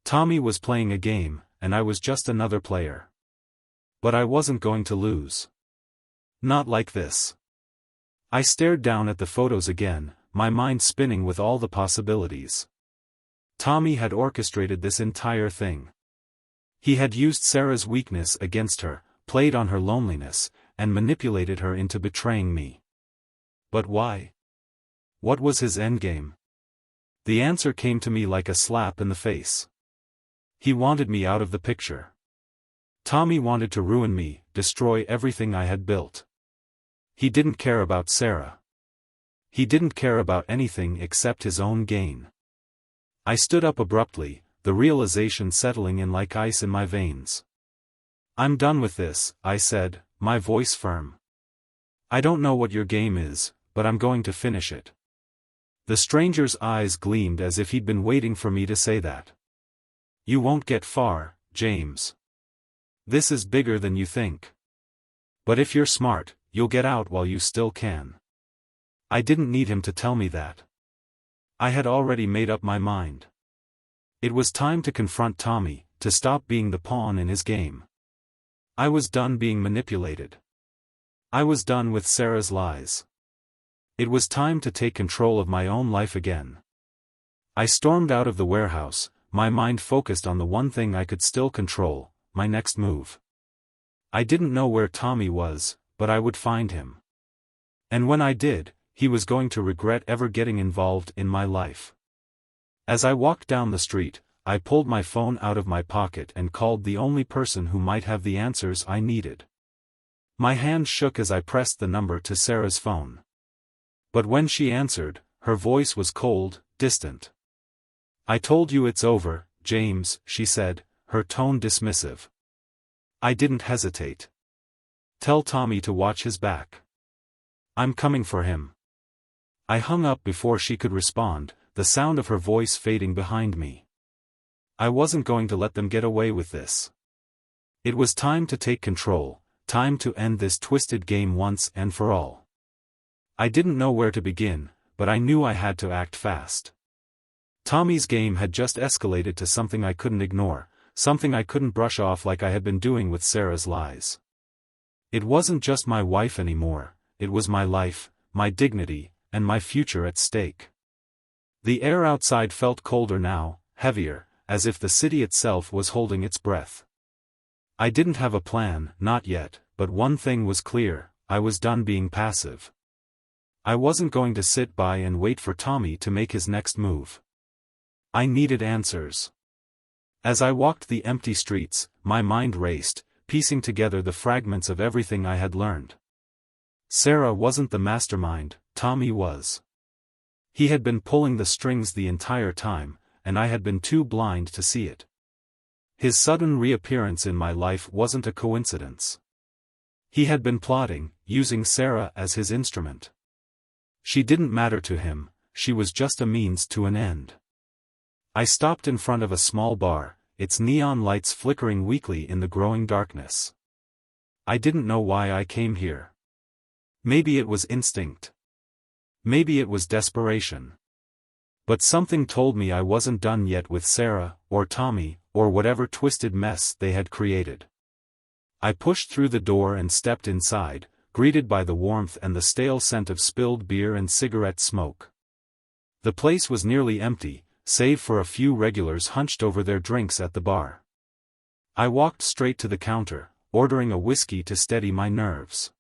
Speaker 1: Tommy was playing a game, and I was just another player. But I wasn't going to lose. Not like this. I stared down at the photos again, my mind spinning with all the possibilities. Tommy had orchestrated this entire thing. He had used Sarah's weakness against her, played on her loneliness, and manipulated her into betraying me. But why? What was his endgame? The answer came to me like a slap in the face. He wanted me out of the picture. Tommy wanted to ruin me, destroy everything I had built. He didn't care about Sarah. He didn't care about anything except his own gain. I stood up abruptly, the realization settling in like ice in my veins. "I'm done with this," I said, my voice firm. "I don't know what your game is, but I'm going to finish it." The stranger's eyes gleamed as if he'd been waiting for me to say that. "You won't get far, James. This is bigger than you think. But if you're smart, you'll get out while you still can." I didn't need him to tell me that. I had already made up my mind. It was time to confront Tommy, to stop being the pawn in his game. I was done being manipulated. I was done with Sarah's lies. It was time to take control of my own life again. I stormed out of the warehouse, my mind focused on the one thing I could still control, my next move. I didn't know where Tommy was, but I would find him. And when I did, he was going to regret ever getting involved in my life. As I walked down the street, I pulled my phone out of my pocket and called the only person who might have the answers I needed. My hand shook as I pressed the number to Sarah's phone. But when she answered, her voice was cold, distant. "I told you it's over, James," she said, her tone dismissive. I didn't hesitate. "Tell Tommy to watch his back. I'm coming for him." I hung up before she could respond, the sound of her voice fading behind me. I wasn't going to let them get away with this. It was time to take control, time to end this twisted game once and for all. I didn't know where to begin, but I knew I had to act fast. Tommy's game had just escalated to something I couldn't ignore, something I couldn't brush off like I had been doing with Sarah's lies. It wasn't just my wife anymore, it was my life, my dignity, and my future at stake. The air outside felt colder now, heavier, as if the city itself was holding its breath. I didn't have a plan, not yet, but one thing was clear, I was done being passive. I wasn't going to sit by and wait for Tommy to make his next move. I needed answers. As I walked the empty streets, my mind raced, piecing together the fragments of everything I had learned. Sarah wasn't the mastermind, Tommy was. He had been pulling the strings the entire time, and I had been too blind to see it. His sudden reappearance in my life wasn't a coincidence. He had been plotting, using Sarah as his instrument. She didn't matter to him, she was just a means to an end. I stopped in front of a small bar, its neon lights flickering weakly in the growing darkness. I didn't know why I came here. Maybe it was instinct. Maybe it was desperation. But something told me I wasn't done yet with Sarah, or Tommy, or whatever twisted mess they had created. I pushed through the door and stepped inside, greeted by the warmth and the stale scent of spilled beer and cigarette smoke. The place was nearly empty, save for a few regulars hunched over their drinks at the bar. I walked straight to the counter, ordering a whiskey to steady my nerves.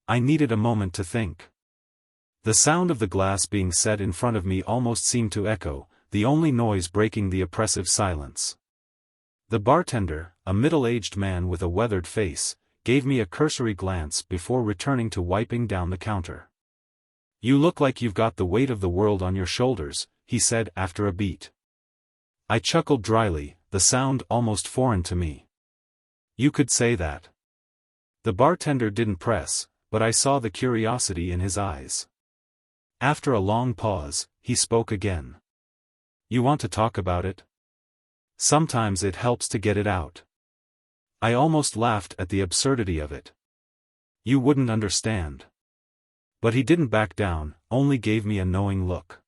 Speaker 1: I needed a moment to think. The sound of the glass being set in front of me almost seemed to echo, the only noise breaking the oppressive silence. The bartender, a middle-aged man with a weathered face, gave me a cursory glance before returning to wiping down the counter. "You look like you've got the weight of the world on your shoulders," he said after a beat. I chuckled dryly, the sound almost foreign to me. "You could say that." The bartender didn't press, but I saw the curiosity in his eyes. After a long pause, he spoke again. "You want to talk about it? Sometimes it helps to get it out." I almost laughed at the absurdity of it. "You wouldn't understand." But he didn't back down, only gave me a knowing look.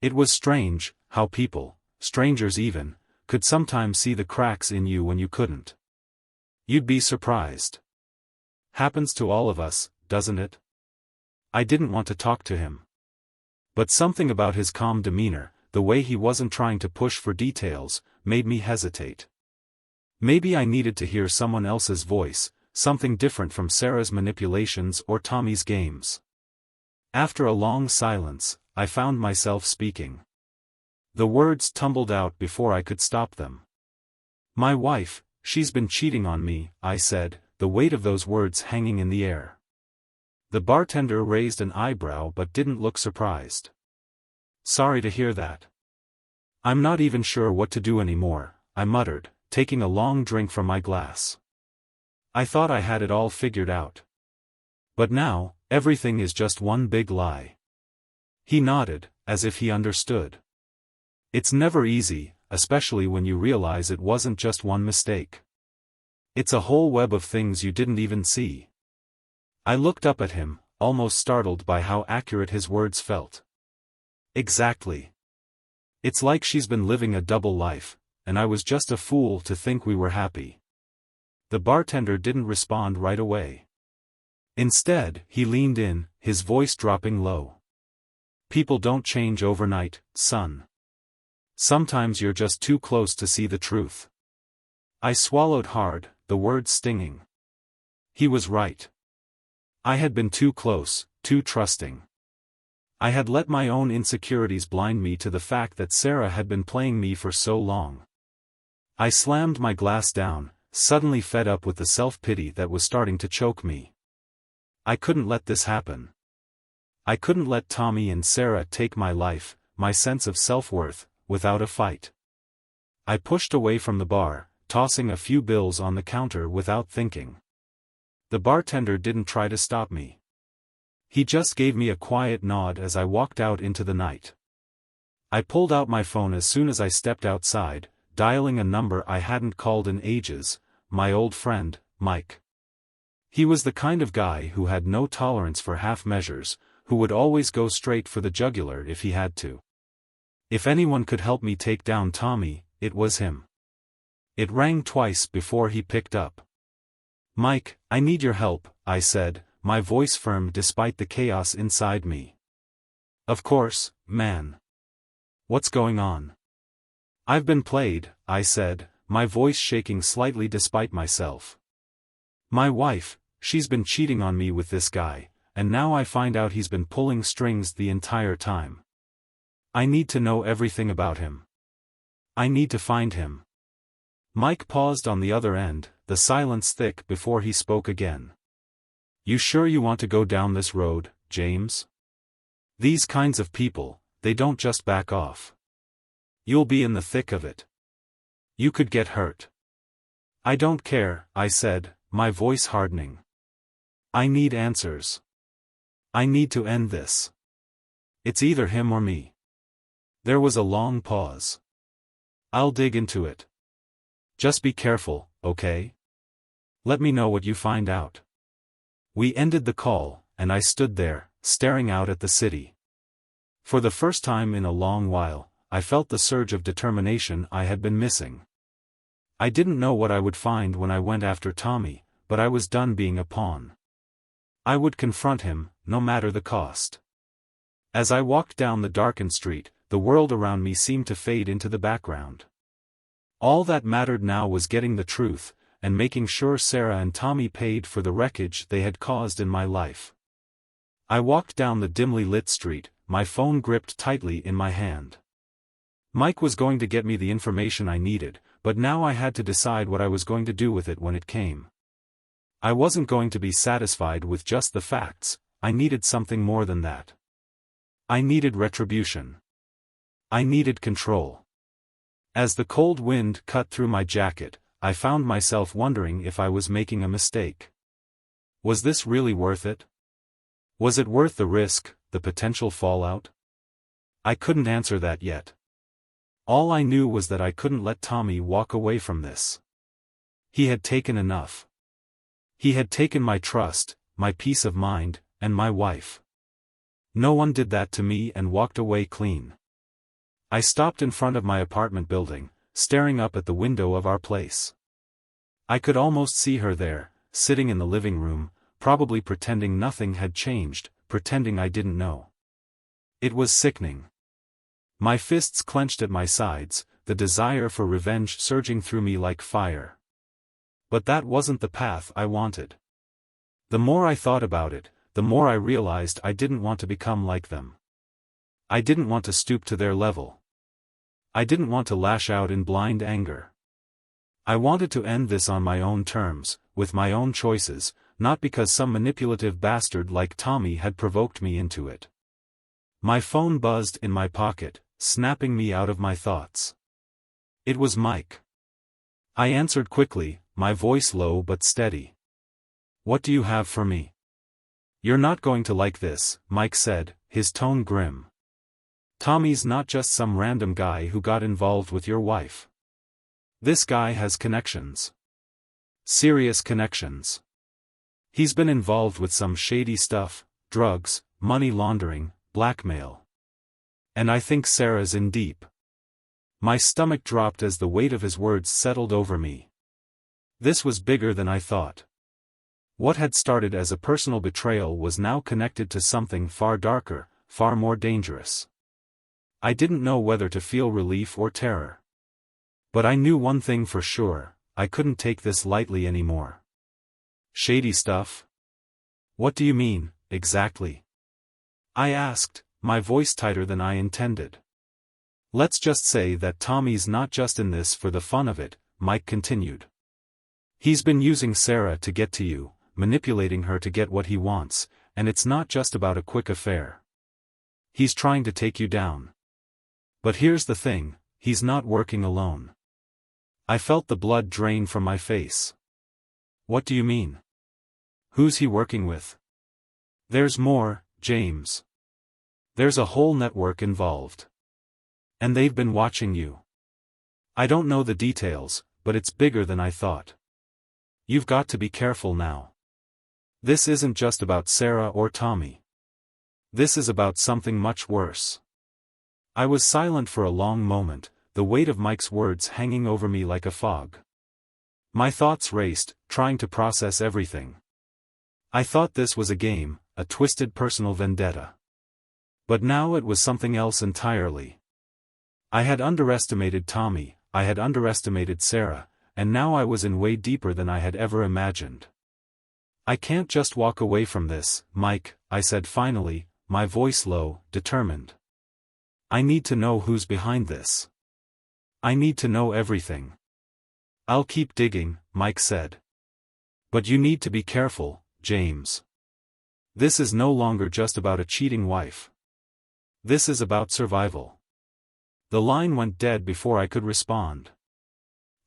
Speaker 1: It was strange, how people, strangers even, could sometimes see the cracks in you when you couldn't. "You'd be surprised. Happens to all of us, doesn't it?" I didn't want to talk to him. But something about his calm demeanor, the way he wasn't trying to push for details, made me hesitate. Maybe I needed to hear someone else's voice, something different from Sarah's manipulations or Tommy's games. After a long silence, I found myself speaking. The words tumbled out before I could stop them. "My wife, she's been cheating on me," I said, the weight of those words hanging in the air. The bartender raised an eyebrow but didn't look surprised. "Sorry to hear that. I'm not even sure what to do anymore," I muttered, taking a long drink from my glass. I thought I had it all figured out. But now, everything is just one big lie. He nodded, as if he understood. It's never easy, especially when you realize it wasn't just one mistake. It's a whole web of things you didn't even see. I looked up at him, almost startled by how accurate his words felt. Exactly. It's like she's been living a double life, and I was just a fool to think we were happy. The bartender didn't respond right away. Instead, he leaned in, his voice dropping low. "People don't change overnight, son. Sometimes you're just too close to see the truth." I swallowed hard, the words stinging. He was right. I had been too close, too trusting. I had let my own insecurities blind me to the fact that Sarah had been playing me for so long. I slammed my glass down, suddenly fed up with the self-pity that was starting to choke me. I couldn't let this happen. I couldn't let Tommy and Sarah take my life, my sense of self-worth, without a fight. I pushed away from the bar, tossing a few bills on the counter without thinking. The bartender didn't try to stop me. He just gave me a quiet nod as I walked out into the night. I pulled out my phone as soon as I stepped outside, dialing a number I hadn't called in ages, my old friend, Mike. He was the kind of guy who had no tolerance for half measures, who would always go straight for the jugular if he had to. If anyone could help me take down Tommy, it was him. It rang twice before he picked up. "Mike, I need your help," I said, my voice firm despite the chaos inside me. "Of course, man. What's going on?" "I've been played," I said, my voice shaking slightly despite myself. "My wife, she's been cheating on me with this guy, and now I find out he's been pulling strings the entire time. I need to know everything about him. I need to find him." Mike paused on the other end, the silence thick before he spoke again. You sure you want to go down this road, James? These kinds of people, they don't just back off. You'll be in the thick of it. You could get hurt. I don't care, I said, my voice hardening. I need answers. I need to end this. It's either him or me. There was a long pause. I'll dig into it. Just be careful, okay? Let me know what you find out. We ended the call, and I stood there, staring out at the city. For the first time in a long while, I felt the surge of determination I had been missing. I didn't know what I would find when I went after Tommy, but I was done being a pawn. I would confront him, no matter the cost. As I walked down the darkened street, the world around me seemed to fade into the background. All that mattered now was getting the truth, and making sure Sarah and Tommy paid for the wreckage they had caused in my life. I walked down the dimly lit street, my phone gripped tightly in my hand. Mike was going to get me the information I needed, but now I had to decide what I was going to do with it when it came. I wasn't going to be satisfied with just the facts, I needed something more than that. I needed retribution. I needed control. As the cold wind cut through my jacket, I found myself wondering if I was making a mistake. Was this really worth it? Was it worth the risk, the potential fallout? I couldn't answer that yet. All I knew was that I couldn't let Tommy walk away from this. He had taken enough. He had taken my trust, my peace of mind, and my wife. No one did that to me and walked away clean. I stopped in front of my apartment building, staring up at the window of our place. I could almost see her there, sitting in the living room, probably pretending nothing had changed, pretending I didn't know. It was sickening. My fists clenched at my sides, the desire for revenge surging through me like fire. But that wasn't the path I wanted. The more I thought about it, the more I realized I didn't want to become like them. I didn't want to stoop to their level. I didn't want to lash out in blind anger. I wanted to end this on my own terms, with my own choices, not because some manipulative bastard like Tommy had provoked me into it. My phone buzzed in my pocket, snapping me out of my thoughts. It was Mike. I answered quickly, my voice low but steady. "What do you have for me?" "You're not going to like this," Mike said, his tone grim. "Tommy's not just some random guy who got involved with your wife. This guy has connections. Serious connections. He's been involved with some shady stuff, drugs, money laundering, blackmail. And I think Sarah's in deep." My stomach dropped as the weight of his words settled over me. This was bigger than I thought. What had started as a personal betrayal was now connected to something far darker, far more dangerous. I didn't know whether to feel relief or terror. But I knew one thing for sure, I couldn't take this lightly anymore. "Shady stuff? What do you mean, exactly?" I asked, my voice tighter than I intended. "Let's just say that Tommy's not just in this for the fun of it," Mike continued. "He's been using Sarah to get to you, manipulating her to get what he wants, and it's not just about a quick affair. He's trying to take you down. But here's the thing, he's not working alone." I felt the blood drain from my face. "What do you mean? Who's he working with?" "There's more, James. There's a whole network involved. And they've been watching you. I don't know the details, but it's bigger than I thought. You've got to be careful now. This isn't just about Sarah or Tommy. This is about something much worse." I was silent for a long moment, the weight of Mike's words hanging over me like a fog. My thoughts raced, trying to process everything. I thought this was a game, a twisted personal vendetta. But now it was something else entirely. I had underestimated Tommy, I had underestimated Sarah, and now I was in way deeper than I had ever imagined. "I can't just walk away from this, Mike," I said finally, my voice low, determined. "I need to know who's behind this. I need to know everything." "I'll keep digging," Mike said. "But you need to be careful, James. This is no longer just about a cheating wife. This is about survival. The line went dead before I could respond.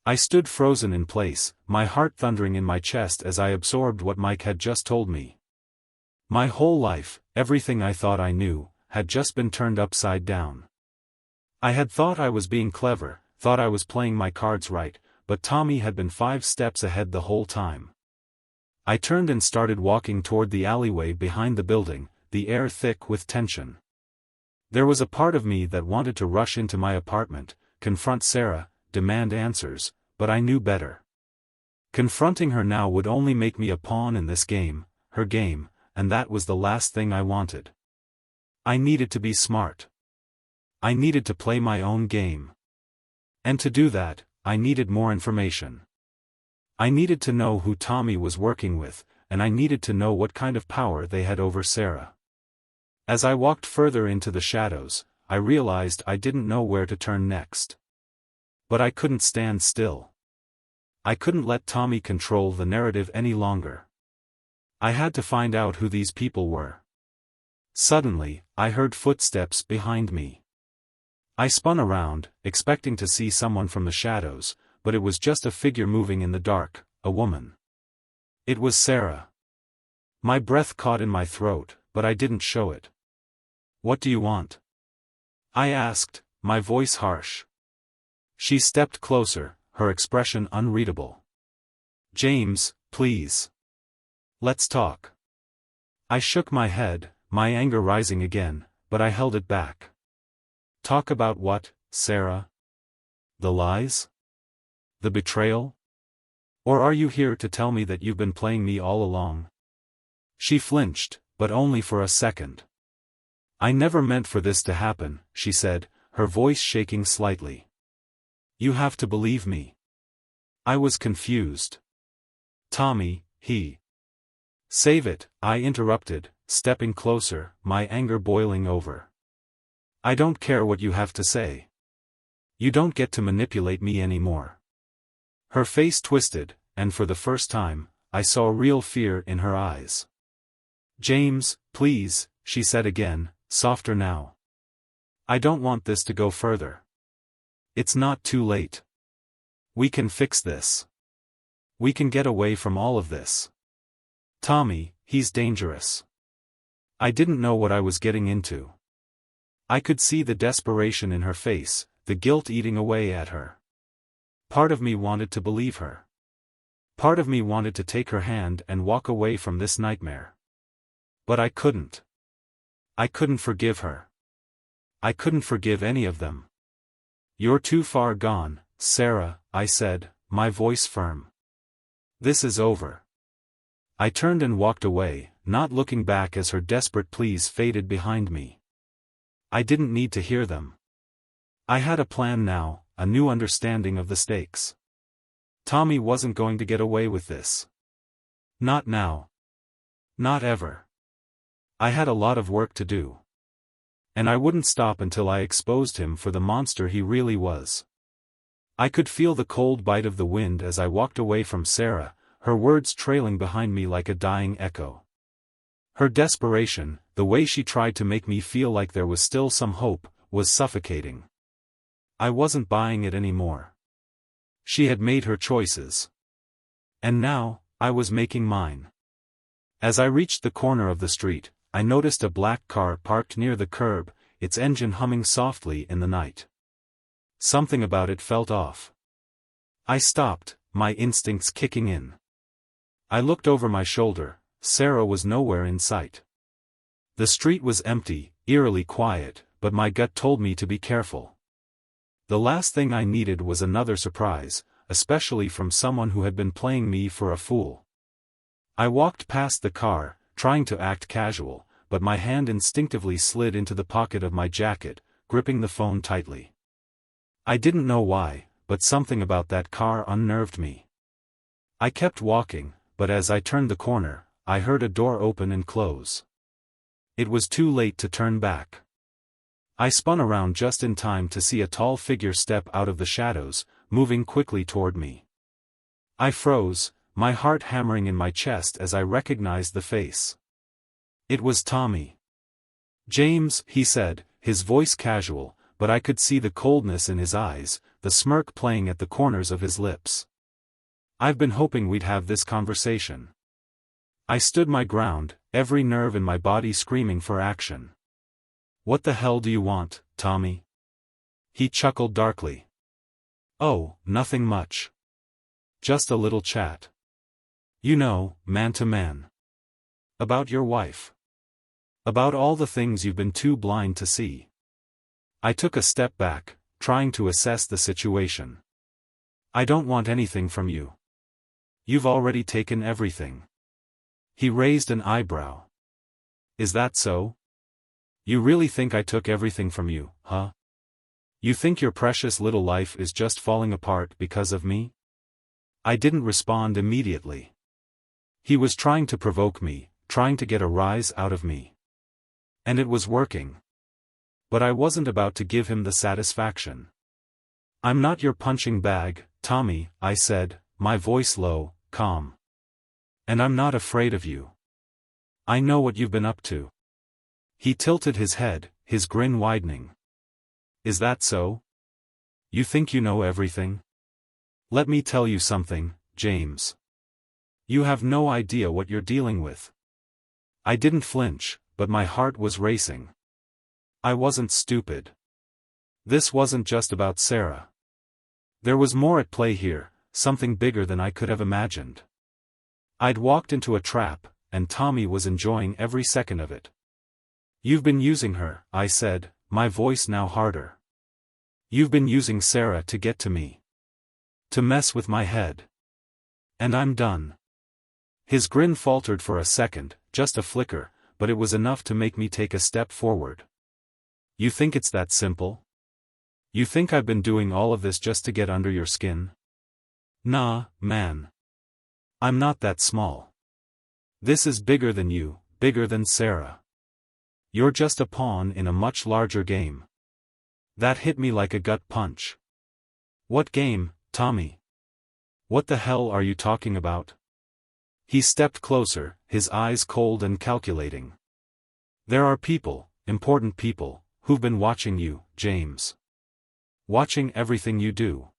Speaker 1: I stood frozen in place, my heart thundering in my chest as I absorbed what Mike had just told me. My whole life, everything I thought I knew, had just been turned upside down. I had thought I was being clever, thought I was playing my cards right, but Tommy had been 5 steps ahead the whole time. I turned and started walking toward the alleyway behind the building, the air thick with tension. There was a part of me that wanted to rush into my apartment, confront Sarah, demand answers, but I knew better. Confronting her now would only make me a pawn in this game, her game, and that was the last thing I wanted. I needed to be smart. I needed to play my own game. And to do that, I needed more information. I needed to know who Tommy was working with, and I needed to know what kind of power they had over Sarah. As I walked further into the shadows, I realized I didn't know where to turn next. But I couldn't stand still. I couldn't let Tommy control the narrative any longer. I had to find out who these people were. Suddenly, I heard footsteps behind me. I spun around, expecting to see someone from the shadows, but it was just a figure moving in the dark, a woman. It was Sarah. My breath caught in my throat, but I didn't show it. "What do you want?" I asked, my voice harsh. She stepped closer, her expression unreadable. "James, please. Let's talk." I shook my head, my anger rising again, but I held it back. "Talk about what, Sarah? The lies? The betrayal? Or are you here to tell me that you've been playing me all along?" She flinched, but only for a second. "I never meant for this to happen," she said, her voice shaking slightly. "You have to believe me." I was confused. "Tommy, he..." "Save it," I interrupted, stepping closer, my anger boiling over. "I don't care what you have to say. You don't get to manipulate me anymore." Her face twisted, and for the first time, I saw real fear in her eyes. "James, please," she said again, softer now. "I don't want this to go further. It's not too late. We can fix this. We can get away from all of this. Tommy, he's dangerous." I didn't know what I was getting into. I could see the desperation in her face, the guilt eating away at her. Part of me wanted to believe her. Part of me wanted to take her hand and walk away from this nightmare. But I couldn't. I couldn't forgive her. I couldn't forgive any of them. "You're too far gone, Sarah," I said, my voice firm. "This is over." I turned and walked away, not looking back as her desperate pleas faded behind me. I didn't need to hear them. I had a plan now, a new understanding of the stakes. Tommy wasn't going to get away with this. Not now. Not ever. I had a lot of work to do. And I wouldn't stop until I exposed him for the monster he really was. I could feel the cold bite of the wind as I walked away from Sarah, her words trailing behind me like a dying echo. Her desperation, the way she tried to make me feel like there was still some hope, was suffocating. I wasn't buying it anymore. She had made her choices. And now, I was making mine. As I reached the corner of the street, I noticed a black car parked near the curb, its engine humming softly in the night. Something about it felt off. I stopped, my instincts kicking in. I looked over my shoulder. Sarah was nowhere in sight. The street was empty, eerily quiet, but my gut told me to be careful. The last thing I needed was another surprise, especially from someone who had been playing me for a fool. I walked past the car, trying to act casual, but my hand instinctively slid into the pocket of my jacket, gripping the phone tightly. I didn't know why, but something about that car unnerved me. I kept walking, but as I turned the corner, I heard a door open and close. It was too late to turn back. I spun around just in time to see a tall figure step out of the shadows, moving quickly toward me. I froze, my heart hammering in my chest as I recognized the face. It was Tommy. "James," he said, his voice casual, but I could see the coldness in his eyes, the smirk playing at the corners of his lips. "I've been hoping we'd have this conversation." I stood my ground, every nerve in my body screaming for action. "What the hell do you want, Tommy?" He chuckled darkly. "Oh, nothing much. Just a little chat. You know, man to man. About your wife. About all the things you've been too blind to see." I took a step back, trying to assess the situation. "I don't want anything from you. You've already taken everything." He raised an eyebrow. "Is that so? You really think I took everything from you, huh? You think your precious little life is just falling apart because of me?" I didn't respond immediately. He was trying to provoke me, trying to get a rise out of me. And it was working. But I wasn't about to give him the satisfaction. "I'm not your punching bag, Tommy," I said, my voice low, calm. "And I'm not afraid of you. I know what you've been up to." He tilted his head, his grin widening. "Is that so? You think you know everything? Let me tell you something, James. You have no idea what you're dealing with." I didn't flinch, but my heart was racing. I wasn't stupid. This wasn't just about Sarah. There was more at play here, something bigger than I could have imagined. I'd walked into a trap, and Tommy was enjoying every second of it. "You've been using her," I said, my voice now harder. "You've been using Sarah to get to me. To mess with my head. And I'm done." His grin faltered for a second, just a flicker, but it was enough to make me take a step forward. "You think it's that simple? You think I've been doing all of this just to get under your skin? Nah, man. I'm not that small. This is bigger than you, bigger than Sarah. You're just a pawn in a much larger game." That hit me like a gut punch. "What game, Tommy? What the hell are you talking about?" He stepped closer, his eyes cold and calculating. "There are people, important people, who've been watching you, James. Watching everything you do.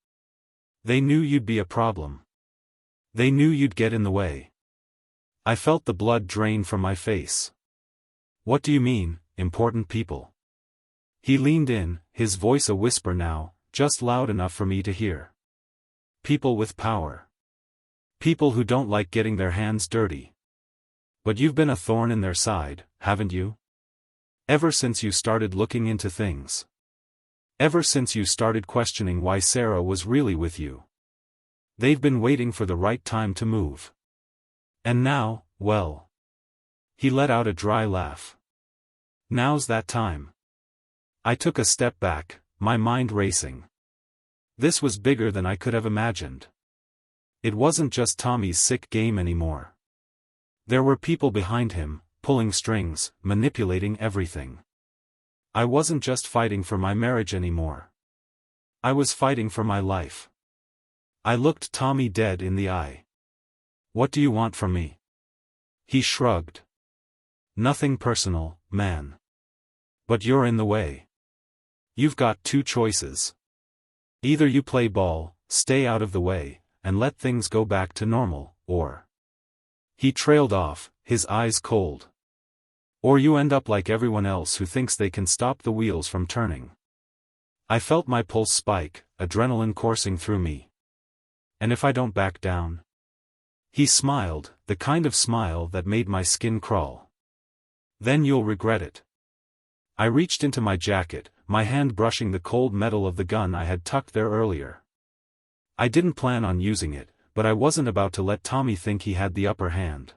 Speaker 1: They knew you'd be a problem. They knew you'd get in the way." I felt the blood drain from my face. "What do you mean, important people?" He leaned in, his voice a whisper now, just loud enough for me to hear. "People with power. People who don't like getting their hands dirty. But you've been a thorn in their side, haven't you? Ever since you started looking into things. Ever since you started questioning why Sarah was really with you. They've been waiting for the right time to move. And now, well." He let out a dry laugh. "Now's that time." I took a step back, my mind racing. This was bigger than I could have imagined. It wasn't just Tommy's sick game anymore. There were people behind him, pulling strings, manipulating everything. I wasn't just fighting for my marriage anymore. I was fighting for my life. I looked Tommy dead in the eye. "What do you want from me?" He shrugged. "Nothing personal, man. But you're in the way. You've got two choices. Either you play ball, stay out of the way, and let things go back to normal, or—" He trailed off, his eyes cold. "Or you end up like everyone else who thinks they can stop the wheels from turning." I felt my pulse spike, adrenaline coursing through me. "And if I don't back down?" He smiled, the kind of smile that made my skin crawl. "Then you'll regret it." I reached into my jacket, my hand brushing the cold metal of the gun I had tucked there earlier. I didn't plan on using it, but I wasn't about to let Tommy think he had the upper hand.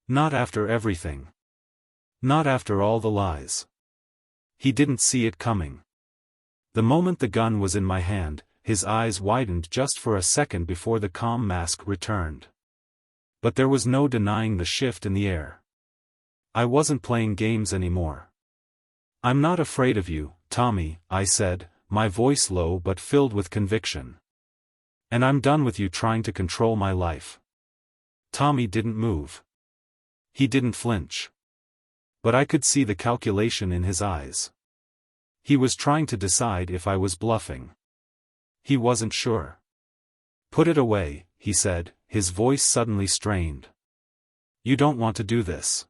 Speaker 1: Not after everything. Not after all the lies. He didn't see it coming. The moment the gun was in my hand, his eyes widened just for a second before the calm mask returned. But there was no denying the shift in the air. I wasn't playing games anymore. "I'm not afraid of you, Tommy," I said, my voice low but filled with conviction. "And I'm done with you trying to control my life." Tommy didn't move. He didn't flinch. But I could see the calculation in his eyes. He was trying to decide if I was bluffing. He wasn't sure. "Put it away," he said, his voice suddenly strained. "You don't want to do this.